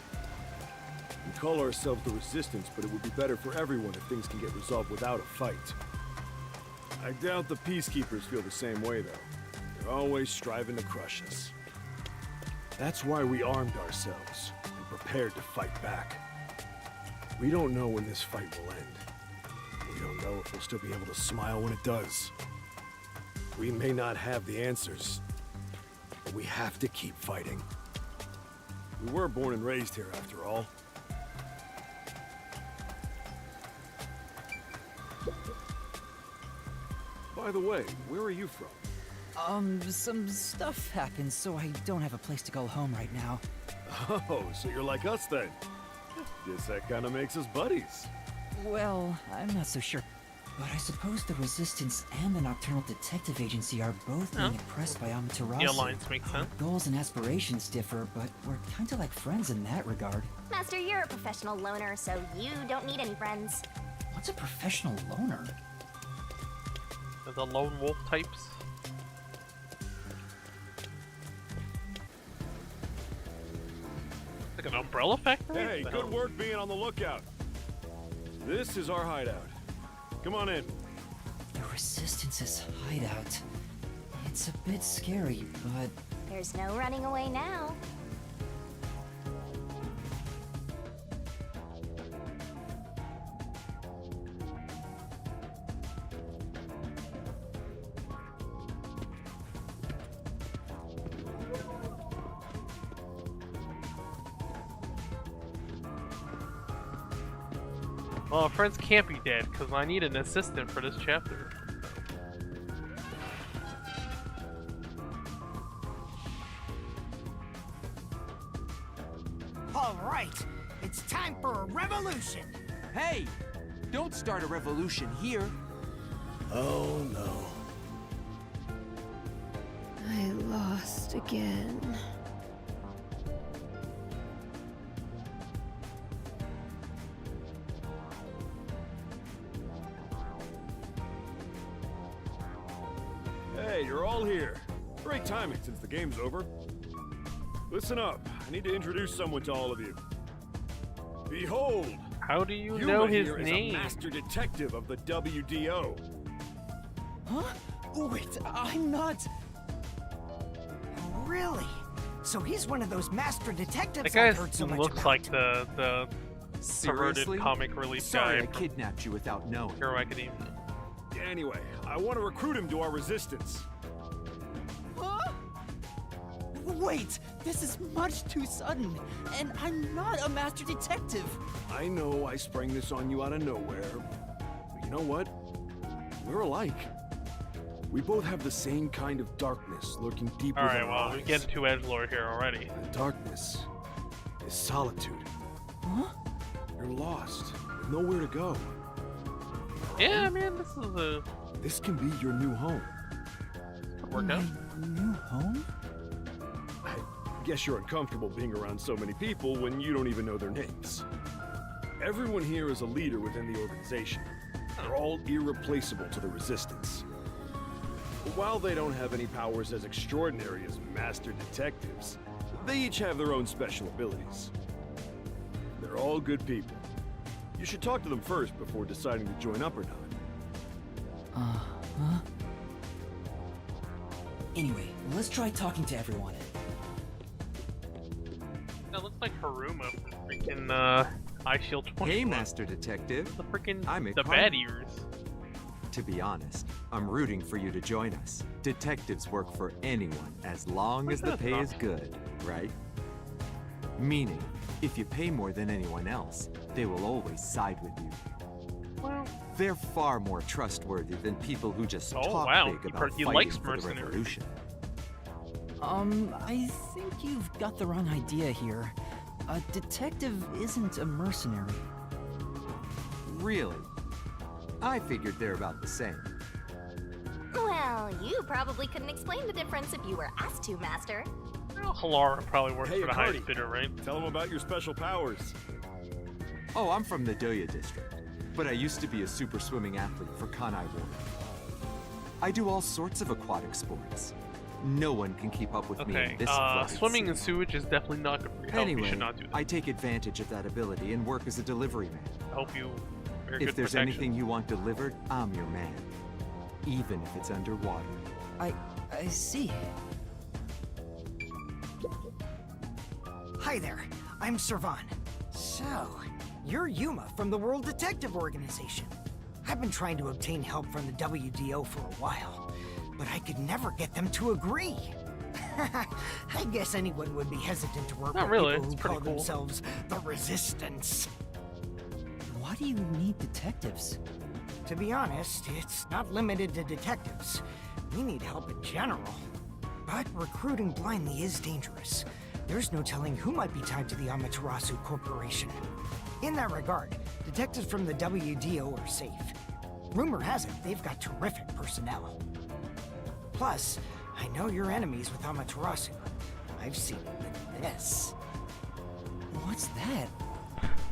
We call ourselves the Resistance, but it would be better for everyone if things can get resolved without a fight. I doubt the Peacekeepers feel the same way, though. They're always striving to crush us. That's why we armed ourselves and prepared to fight back. We don't know when this fight will end. We don't know if we'll still be able to smile when it does. We may not have the answers, but we have to keep fighting. We were born and raised here, after all. By the way, where are you from? Some stuff happened, so I don't have a place to go home right now. Oh, so you're like us then. Guess that kind of makes us buddies. Well, I'm not so sure. But I suppose the Resistance and the Nocturnal Detective Agency are both being impressed by Amaterasu. The alliance makes sense. Our goals and aspirations differ, but we're kinda like friends in that regard. Master, you're a professional loner, so you don't need any friends. What's a professional loner? The lone wolf types. Like an umbrella factory? Hey, What the good hell? work being on the lookout. This is our hideout. Come on in. The Resistance's hideout. It's a bit scary, but There's no running away now. Well, friends can't be dead, because I need an assistant for this chapter. It's time for a revolution! Hey! Don't start a revolution here. Oh no. I lost again. Hey, you're all here. Great timing since the game's over. Listen up. I need to introduce someone to all of you. Behold! How do you Yuma know his here is name? a master detective of the WDO. Huh? Wait, I'm not... Really? So he's one of those master detectives That guy I've heard so much looks about. like the perverted Seriously? comic relief Sorry guy I from kidnapped you without knowing. Hero Academia. Anyway, I want to recruit him to our resistance. Huh? Wait, this is much too sudden, and I'm not a master detective. I know I sprang this on you out of nowhere, but you know what? We're alike. We both have the same kind of darkness lurking deep within Alright, our well, eyes. we get into edgelord here already. The darkness is solitude. Huh? You're lost, with nowhere to go. Yeah, man, this is a This can be your new home. workout. My new home? I guess you're uncomfortable being around so many people when you don't even know their names. Everyone here is a leader within the organization. They're all irreplaceable to the Resistance. But while they don't have any powers as extraordinary as master detectives, they each have their own special abilities. They're all good people. You should talk to them first before deciding to join up or not. Huh? Anyway, let's try talking to everyone. That looks like Haruma from freaking Eye Shield 20. Hey, Master Detective. The freaking I'm the bad ears. To be honest, I'm rooting for you to join us. Detectives work for anyone as long as the pay is good, right? Meaning, if you pay more than anyone else, they will always side with you. Well, They're far more trustworthy than people who just Oh, talk wow. big He about he fighting likes for the mercenaries. revolution. I think you've got the wrong idea here. A detective isn't a mercenary. Really? I figured they're about the same. Well, you probably couldn't explain the difference if you were asked to, Master. well Halara probably works Hey, for the Cardi. highest bidder, right? Tell them about your special powers. Oh, I'm from the Doya district, but I used to be a super swimming athlete for Kanai Ward. I do all sorts of aquatic sports. No one can keep up with me Okay, in this flooded swimming sea. in sewage is definitely not good for your health. You Anyway, should not do that. I take advantage of that ability and work as a delivery man. I hope you very If good there's protection. anything you want delivered, I'm your man. Even if it's underwater. I see. Hi there, I'm Servan. So, you're Yuma from the World Detective Organization. I've been trying to obtain help from the WDO for a while, but I could never get them to agree. I guess anyone would be hesitant to work Not with really, people who it's pretty call cool. themselves the Resistance. Why do you need detectives? To be honest, it's not limited to detectives. We need help in general. But recruiting blindly is dangerous. There's no telling who might be tied to the Amaterasu Corporation. In that regard, detectives from the WDO are safe. Rumor has it they've got terrific personnel. Plus, I know you're enemies with Amaterasu. I've seen it with this. What's that?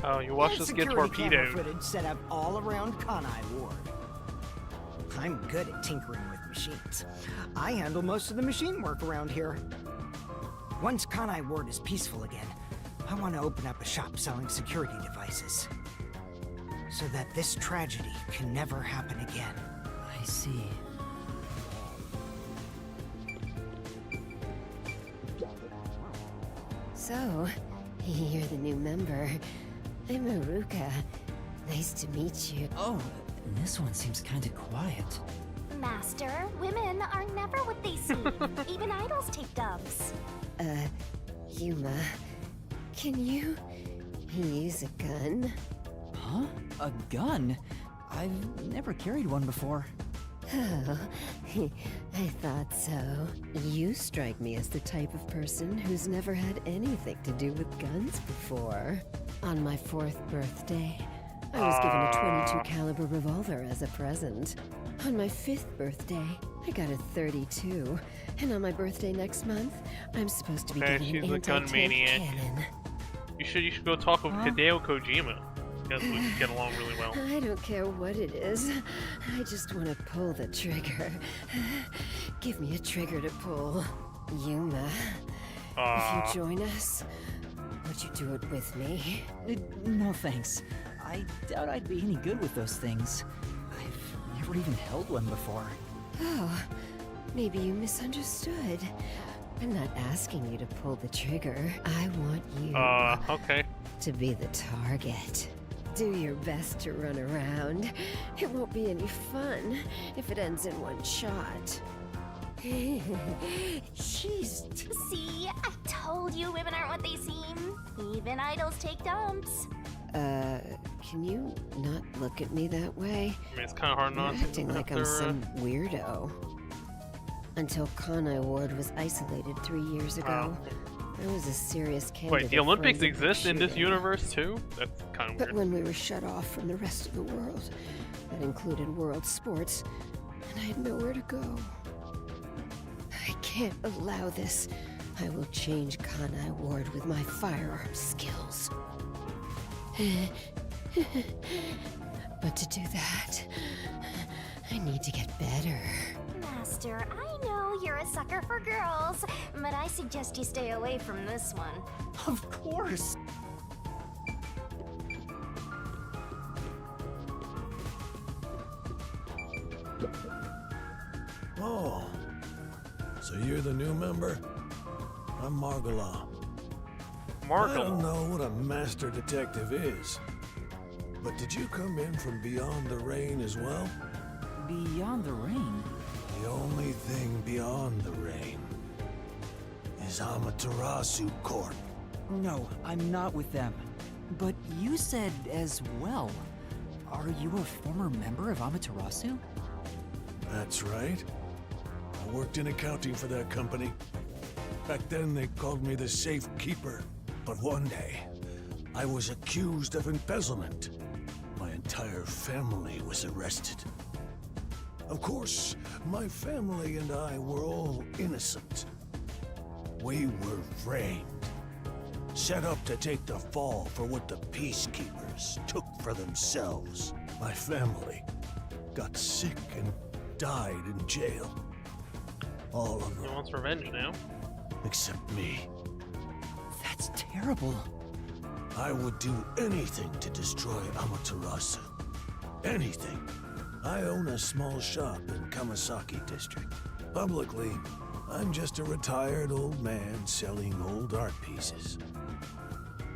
Oh, you watch And this get security camera torpedoed. footage set up all around Kanai Ward. I'm good at tinkering with machines. I handle most of the machine work around here. Once Kanai Ward is peaceful again, I want to open up a shop selling security devices. So that this tragedy can never happen again. I see. So, you're the new member. I'm Aruka. Nice to meet you. Oh, this one seems kind of quiet. Master, women are never what they seem. Even idols take dubs. Yuma, can you use a gun? Huh? A gun? I've never carried one before. Oh, I thought so. You strike me as the type of person who's never had anything to do with guns before. On my 4th birthday, I was given a 22 caliber revolver as a present. On my 5th birthday, I got a 32. And on my birthday next month, I'm supposed to be Okay, given she's an a gun anti-tank maniac. cannon. You should go talk with Hideo Kojima. Guess we could get along really well. I don't care what it is. I just want to pull the trigger. Give me a trigger to pull. Yuma, if you join us, would you do it with me? No thanks. I doubt I'd be any good with those things. I've never even held one before. Oh, maybe you misunderstood. I'm not asking you to pull the trigger. I want you Okay. to be the target. Do your best to run around. It won't be any fun if it ends in one shot. Jeez. See, I told you women aren't what they seem. Even idols take dumps. Can you not look at me that way? I mean, it's kind of hard You're not to. acting like I'm some weirdo. Until Kanai Ward was isolated 3 years ago, I was a serious candidate. Wait, the Olympics for exist in this shooting. universe too? That's kind of But weird. when we were shut off from the rest of the world, that included world sports, and I had nowhere to go. I can't allow this. I will change Kanai Ward with my firearm skills. But to do that, I need to get better. Master, I know you're a sucker for girls, but I suggest you stay away from this one. Of course. Oh, so you're the new member? I'm Margala. I don't know what a master detective is, but did you come in from beyond the rain as well? Beyond the rain? The only thing beyond the rain is Amaterasu Corp. No, I'm not with them. But you said as well. Are you a former member of Amaterasu? That's right. I worked in accounting for that company. Back then they called me the safe keeper. But one day, I was accused of embezzlement. My entire family was arrested. Of course, my family and I were all innocent. We were framed. Set up to take the fall for what the peacekeepers took for themselves. My family got sick and died in jail. All of them. He wants revenge now. Except me. That's terrible. I would do anything to destroy Amaterasu. Anything. I own a small shop in Kamasaki district. Publicly, I'm just a retired old man selling old art pieces.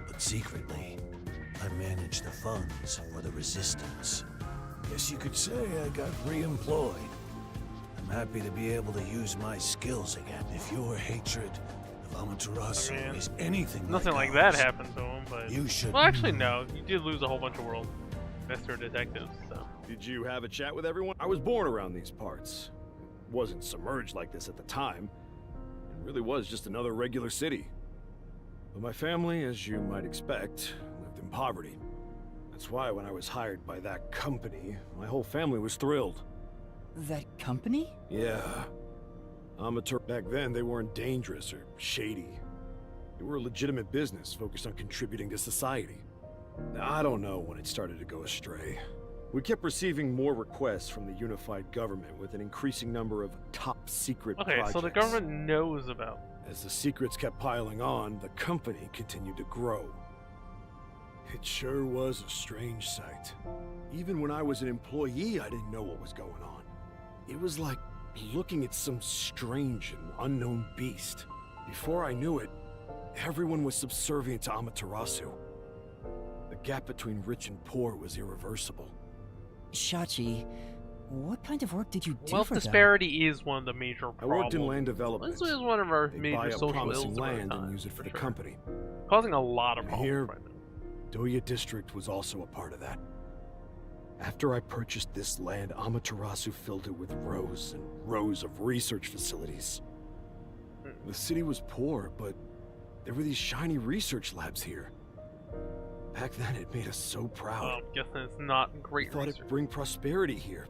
But secretly, I manage the funds for the resistance. Guess you could say I got re-employed. I'm happy to be able to use my skills again. If your hatred of Amaterasu is anything Nothing like ours, that happened to him, but you should. Well, actually, no. You did lose a whole bunch of world master detectives. So. Did you have a chat with everyone? I was born around these parts. Wasn't submerged like this at the time. It really was just another regular city. But my family, as you might expect, lived in poverty. That's why when I was hired by that company, my whole family was thrilled. That company? Yeah. Back then, they weren't dangerous or shady. They were a legitimate business focused on contributing to society. Now, I don't know when it started to go astray. We kept receiving more requests from the unified government with an increasing number of top-secret projects. So the government knows about. As the secrets kept piling on, the company continued to grow. It sure was a strange sight. Even when I was an employee, I didn't know what was going on. It was like looking at some strange and unknown beast. Before I knew it, everyone was subservient to Amaterasu. The gap between rich and poor was irreversible. Shachi, what kind of work did you do Wealth for them? disparity is one of the major problems. I worked in land development. This is one of our They major buy up social promising ills of our land time, and use it for the sure. company. Causing a lot of problems Here, right now. Doya District was also a part of that. After I purchased this land, Amaterasu filled it with rows and rows of research facilities. The city was poor, but there were these shiny research labs here. Back then, it made us so proud. Well, I'm guessing it's not We great thought research. it'd bring prosperity here.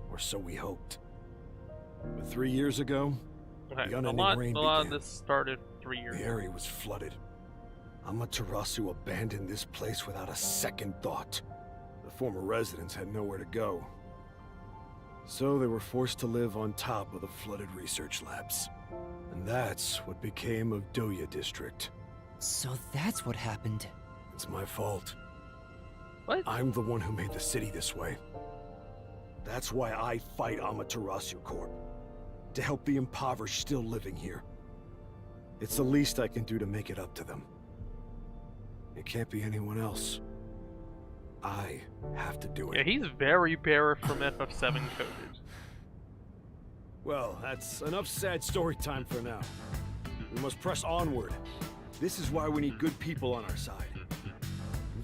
Or so we hoped. But 3 years ago, Okay, the a unending lot rain of began. this started 3 years The ago. area was flooded. Amaterasu abandoned this place without a second thought. The former residents had nowhere to go. So they were forced to live on top of the flooded research labs. And that's what became of Doya District. So that's what happened. It's my fault. What? I'm the one who made the city this way. That's why I fight Amaterasu Corp. To help the impoverished still living here. It's the least I can do to make it up to them. It can't be anyone else. I have to do it. Yeah, he's very bearish from FF7 coded. Well, that's enough sad story time for now. We must press onward. This is why we need good people on our side.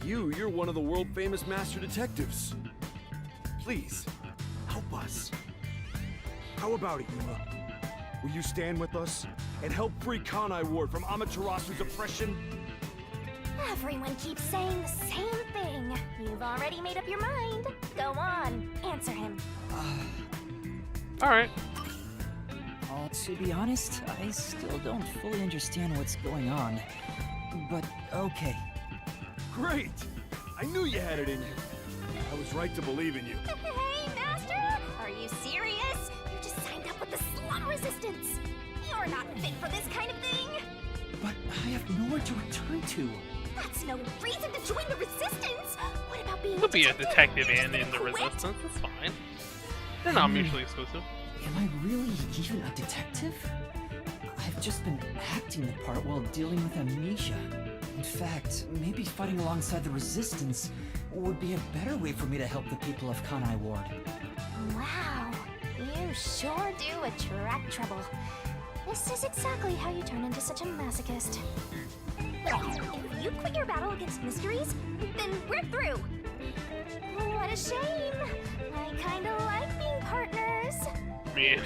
You're one of the world-famous master detectives. Please, help us. How about it, Yuma? Will you stand with us and help free Kanai Ward from Amaterasu's oppression? Everyone keeps saying the same thing. You've already made up your mind. Go on, answer him. Alright. To be honest, I still don't fully understand what's going on. But okay. Great! I knew you had it in you. I was right to believe in you. Hey, Master! Are you serious? You just signed up with the slum resistance. You're not fit for this kind of thing. But I have nowhere to return to. That's no reason to join the resistance. What about being Could be a detective You and just in the quit? resistance, it's fine. They're not mutually exclusive. Am I really even a detective? I've just been acting the part while dealing with amnesia. In fact, maybe fighting alongside the resistance would be a better way for me to help the people of Kanai Ward. Wow, you sure do attract trouble. This is exactly how you turn into such a masochist. If you quit your battle against mysteries, then we're through. What a shame. I kinda like being partners. Man,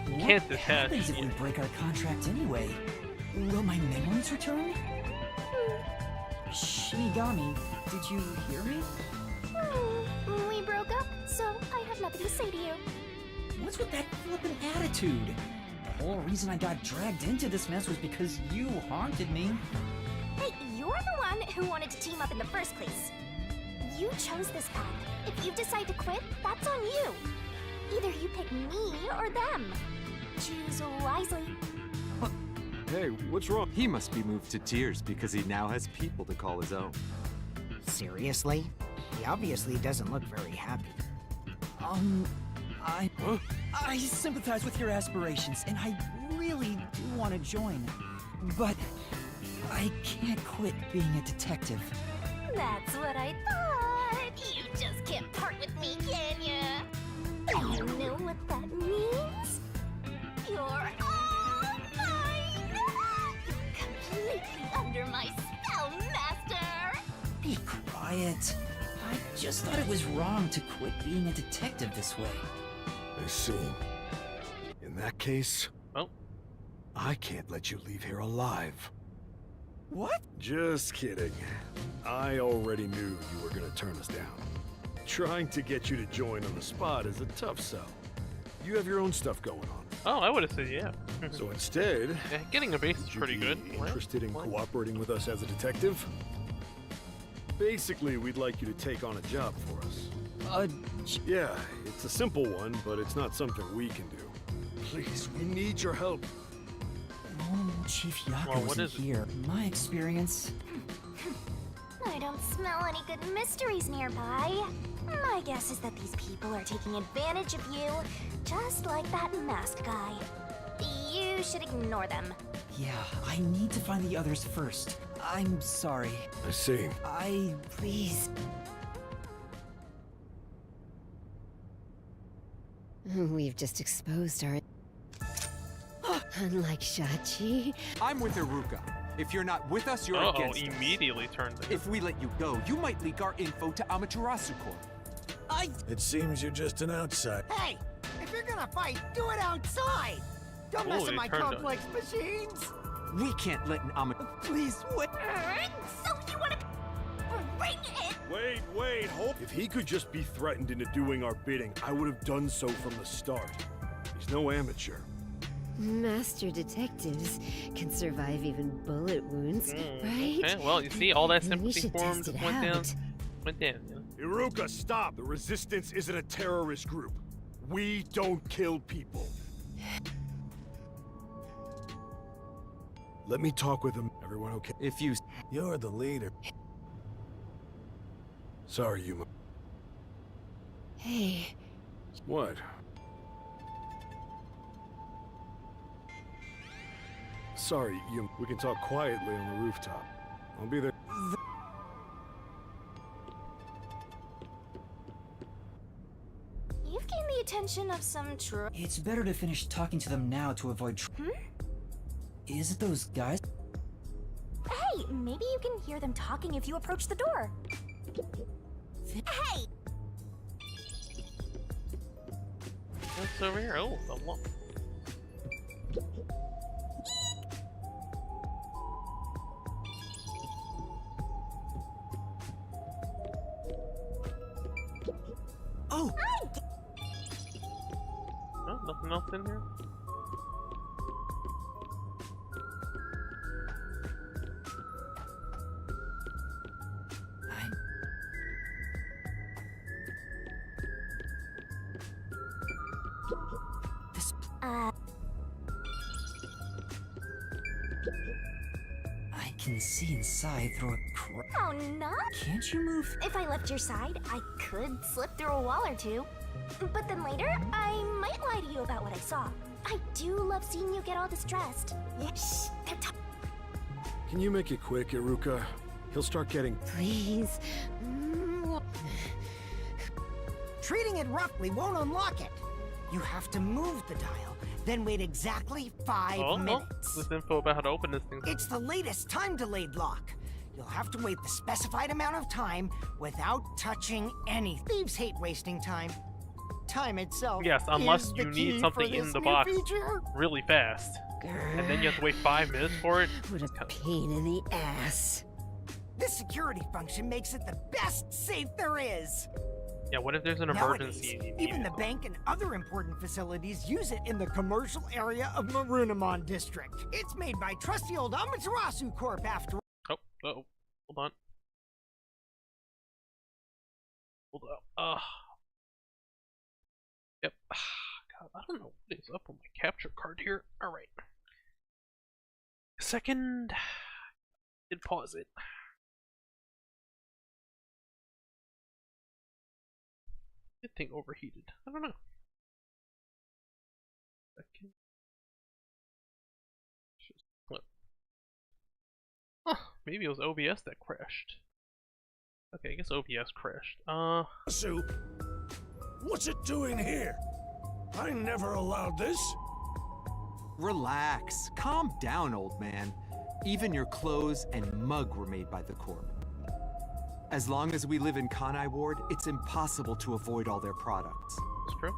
What can't detach. happens if we break our contract anyway? Will my memories return? Shinigami, did you hear me? We broke up, so I have nothing to say to you. What's with that flippant attitude? The whole reason I got dragged into this mess was because you haunted me. Hey, you're the one who wanted to team up in the first place. You chose this path. If you decide to quit, that's on you. Either you pick me or them. Choose wisely. Hey, what's wrong? He must be moved to tears because he now has people to call his own. Seriously? He obviously doesn't look very happy. I sympathize with your aspirations, and I really do want to join. But I can't quit being a detective. That's what I thought. You just can't part with me, can ya? You know what that means? You're all mine! You're completely under my spell, Master! Be quiet. I just thought it was wrong to quit being a detective this way. I see. In that case, Oh. I can't let you leave here alive. What? Just kidding. I already knew you were gonna turn us down. Trying to get you to join on the spot is a tough sell. You have your own stuff going on. Oh, I would have said yeah. So instead, Yeah, getting a base is would you pretty be good. interested in What? cooperating with us as a detective? Basically, we'd like you to take on a job for us. Yeah, it's a simple one, but it's not something we can do. Please, we need your help. Oh, Chief Yako Well, what isn't is it? here. My experience. I don't smell any good mysteries nearby. My guess is that these people are taking advantage of you, just like that masked guy. You should ignore them. Yeah, I need to find the others first. I'm sorry. I see. Please. We've just exposed our... Unlike Shachi. I'm with Iruka. If you're not with us, you're Uh-oh, against us. immediately turns it. If we let you go, you might leak our info to Amaterasu Corp. It seems you're just an outsider. Hey, if you're gonna fight, do it outside. Don't mess Oh, with he my turned on complex machines. We can't let an Amat... Please, what? So you wanna ain't hope. If he could just be threatened into doing our bidding, I would have done so from the start. He's no amateur. Master detectives can survive even bullet wounds, right? Okay, well, you see, all that We sympathy should for him test just it went down. out. Went down, you know? Iruka, stop! The Resistance isn't a terrorist group. We don't kill people. Let me talk with him. Everyone okay? If you... You're the leader. Sorry, Yuma. Hey, What? Sorry, Yuma. We can talk quietly on the rooftop. I'll be there. You've gained the attention of some It's better to finish talking to them now to avoid Is it those guys? Hey, maybe you can hear them talking if you approach the door. Hey! What's over here? Oh, the lump. Oh! Oh, nothing else in here? I can see inside through a Oh, no! Can't you move? If I left your side, I could slip through a wall or two. But then later, I might lie to you about what I saw. I do love seeing you get all distressed. Shh, they're Can you make it quick, Iruka? He'll start getting... please. Treating it roughly won't unlock it. You have to move the dial, then wait exactly 5 minutes. This info about how to open this thing. It's the latest time-delayed lock. You'll have to wait the specified amount of time without touching anything. Thieves hate wasting time. Time itself. Yes, unless is you the need key something for in this the new box feature. really fast. And then you have to wait 5 minutes for it. What a pain in the ass. This security function makes it the best safe there is. Yeah, what if there's an emergency? Nowadays, even the bank and other important facilities use it in the commercial area of Marunimon District. It's made by trusty old Amaterasu Corp after Oh, hold on. Hold up. Yep. God, I don't know what is up on my capture card here. Alright. Second. Did pause it. Good thing overheated. I don't know. Second. Just flip. Huh, maybe it was OBS that crashed. Okay, I guess OBS crashed. Soup, what's it doing here? I never allowed this. Relax. Calm down, old man. Even your clothes and mug were made by the Corp. As long as we live in Kanai Ward, it's impossible to avoid all their products. That's true.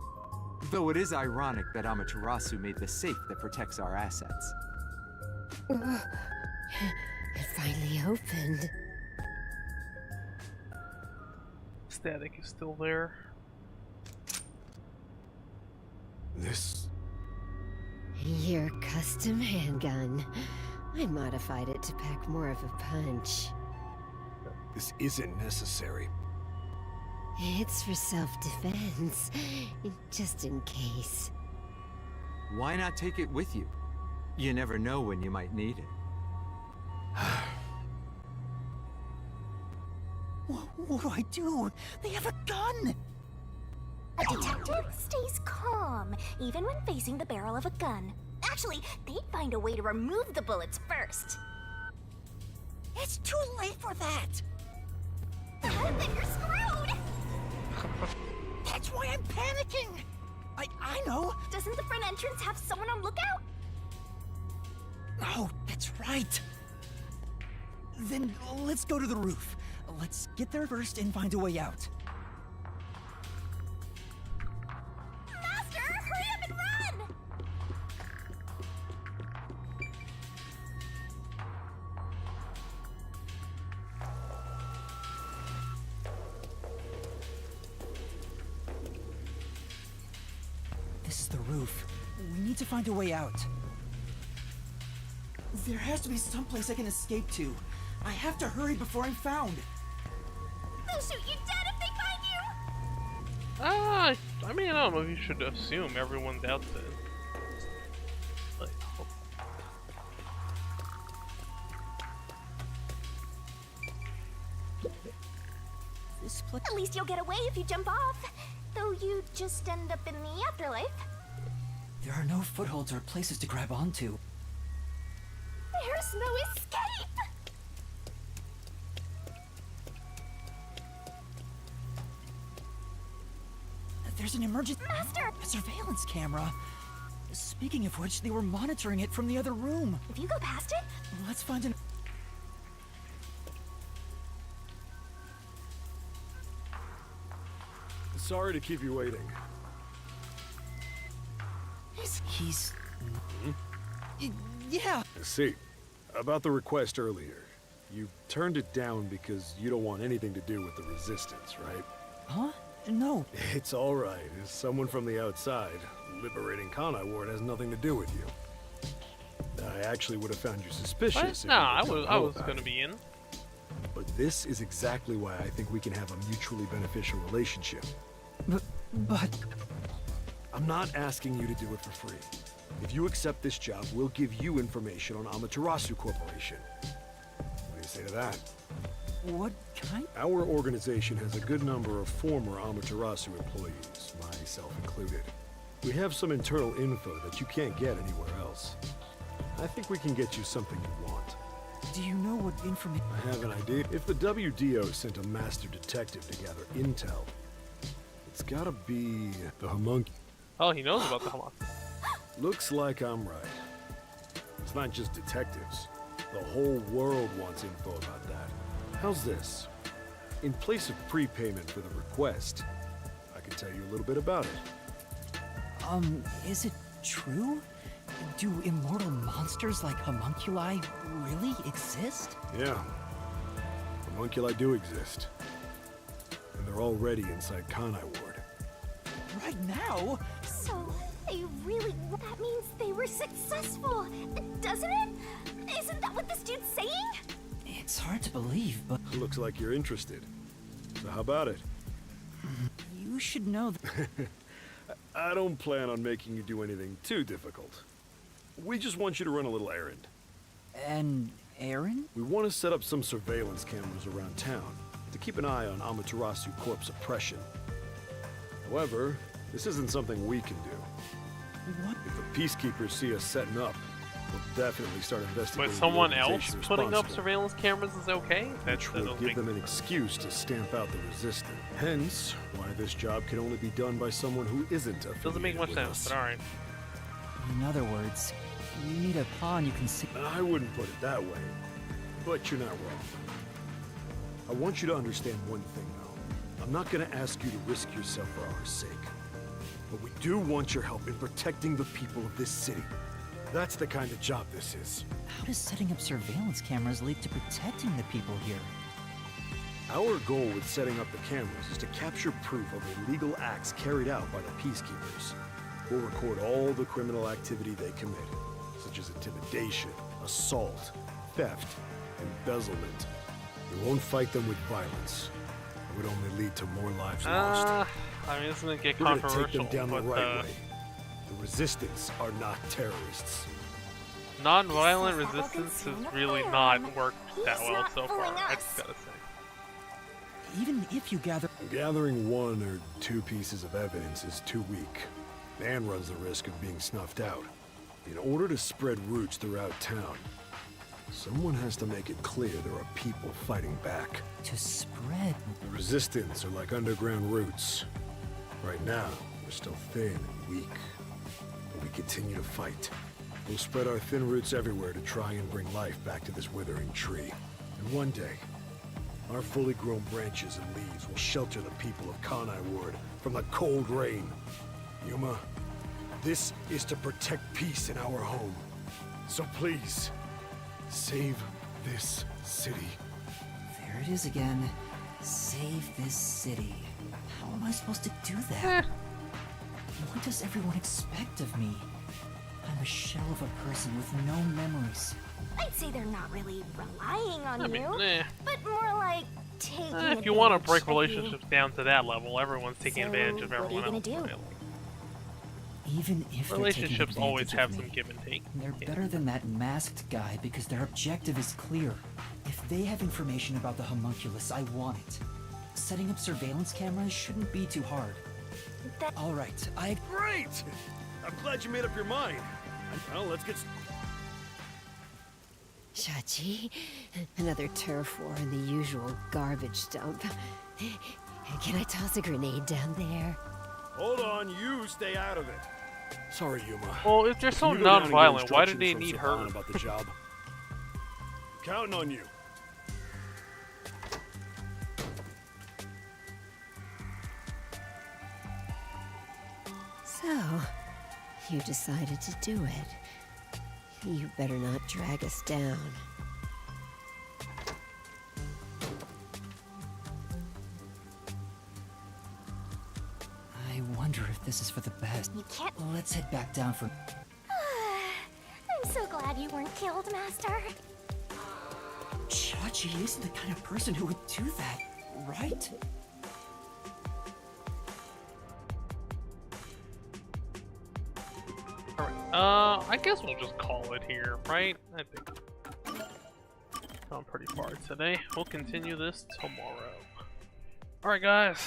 Though it is ironic that Amaterasu made the safe that protects our assets. It finally opened. Static is still there. This... Your custom handgun. I modified it to pack more of a punch. This isn't necessary. It's for self-defense, just in case. Why not take it with you? You never know when you might need it. What do I do? They have a gun! A detective stays calm, even when facing the barrel of a gun. Actually, they'd find a way to remove the bullets first. It's too late for that! Then you're screwed! That's why I'm panicking! I know! Doesn't the front entrance have someone on lookout? Oh, that's right. Then let's go to the roof. Let's get there first and find a way out. Master, hurry up and run! This is the roof. We need to find a way out. There has to be some place I can escape to. I have to hurry before I'm found. They'll shoot you dead if they find you! I mean, I don't know if you should assume everyone's out there. Like, This place. At least you'll get away if you jump off. Though you just end up in the afterlife. There are no footholds or places to grab onto. There's no escape! There's an emergency. Master! A surveillance camera. Speaking of which, they were monitoring it from the other room. If you go past it, Let's find an. Sorry to keep you waiting. He's. Yeah. See, about the request earlier. You turned it down because you don't want anything to do with the Resistance, right? Huh? No. It's all right. As someone from the outside, liberating Kanai Ward has nothing to do with you. I actually would have found you suspicious. what? if No, you I didn't was know about gonna it. be in. But this is exactly why I think we can have a mutually beneficial relationship. But. I'm not asking you to do it for free. If you accept this job, we'll give you information on Amaterasu Corporation. What do you say to that? What kind? Our organization has a good number of former Amaterasu employees, myself included. We have some internal info that you can't get anywhere else. I think we can get you something you want. Do you know what information? I have an idea. If the WDO sent a master detective to gather intel, it's gotta be the homunculus. Oh, he knows about the Hamas. Looks like I'm right. It's not just detectives. The whole world wants info about that. How's this? In place of prepayment for the request, I can tell you a little bit about it. Is it true? Do immortal monsters like homunculi really exist? Yeah. Homunculi do exist. And they're already inside Kanai Ward. Right now? so they really. That means they were successful, doesn't it? Isn't that what this dude's saying? It's hard to believe, but Looks like you're interested. So how about it? you should know that. I don't plan on making you do anything too difficult. We just want you to run a little errand. And Aaron? We want to set up some surveillance cameras around town to keep an eye on Amaterasu Corp's oppression. However, this isn't something we can do. What? If the peacekeepers see us setting up, they'll definitely start investigating. But the someone else organization putting up responsible, surveillance cameras is okay? which that will doesn't give make them an excuse to stamp out the resistance. Hence, why this job can only be done by someone who isn't affiliated doesn't make much with sense, us. but alright. In other words, you need a pawn you can see. I wouldn't put it that way, but you're not wrong. I want you to understand one thing, though. I'm not going to ask you to risk yourself for our sake. But we do want your help in protecting the people of this city. That's the kind of job this is. How does setting up surveillance cameras lead to protecting the people here? Our goal with setting up the cameras is to capture proof of illegal acts carried out by the peacekeepers. We'll record all the criminal activity they commit, such as intimidation, assault, theft, embezzlement. We won't fight them with violence. It would only lead to more lives lost. I mean, this is gonna get We're gonna controversial, take them down the but right way. The Resistance are not terrorists. non-violent This is resistance has Avalanche really Fire. not worked that He's well not so far, fooling I us. just gotta say. Even if you gather. Gathering one or two pieces of evidence is too weak, and runs the risk of being snuffed out. In order to spread roots throughout town, someone has to make it clear there are people fighting back. To spread. The Resistance are like underground roots. Right now, we're still thin and weak, but we continue to fight. We'll spread our thin roots everywhere to try and bring life back to this withering tree. And one day, our fully grown branches and leaves will shelter the people of Kanai Ward from the cold rain. Yuma, this is to protect peace in our home. So please, save this city. There it is again. Save this city. How am I supposed to do that? What does everyone expect of me? I'm a shell of a person with no memories. I'd say they're not really relying on I mean, you, but more like taking if you want to advantage break of you. relationships down to that level, everyone's taking So, advantage of what are you everyone gonna else. do? Right? Even if they're taking Relationships always advantage have of some me, give and take. they're better than that masked guy because their objective is clear. If they have information about the homunculus, I want it. Setting up surveillance cameras shouldn't be too hard. All right, Great! I'm glad you made up your mind. Well, let's get... Shachi, another turf war in the usual garbage dump. Can I toss a grenade down there? Hold on, you stay out of it. Sorry, Yuma. Well, if they're so Can you go down and get non-violent, why do instructions they from need Savannah her? about the job? Counting on you. So, you decided to do it. You better not drag us down. I wonder if this is for the best. You can't. Let's head back down for... I'm so glad you weren't killed, Master. Chachi isn't the kind of person who would do that, right? Alright, I guess we'll just call it here, right? I think gone pretty far today. We'll continue this tomorrow. Alright guys,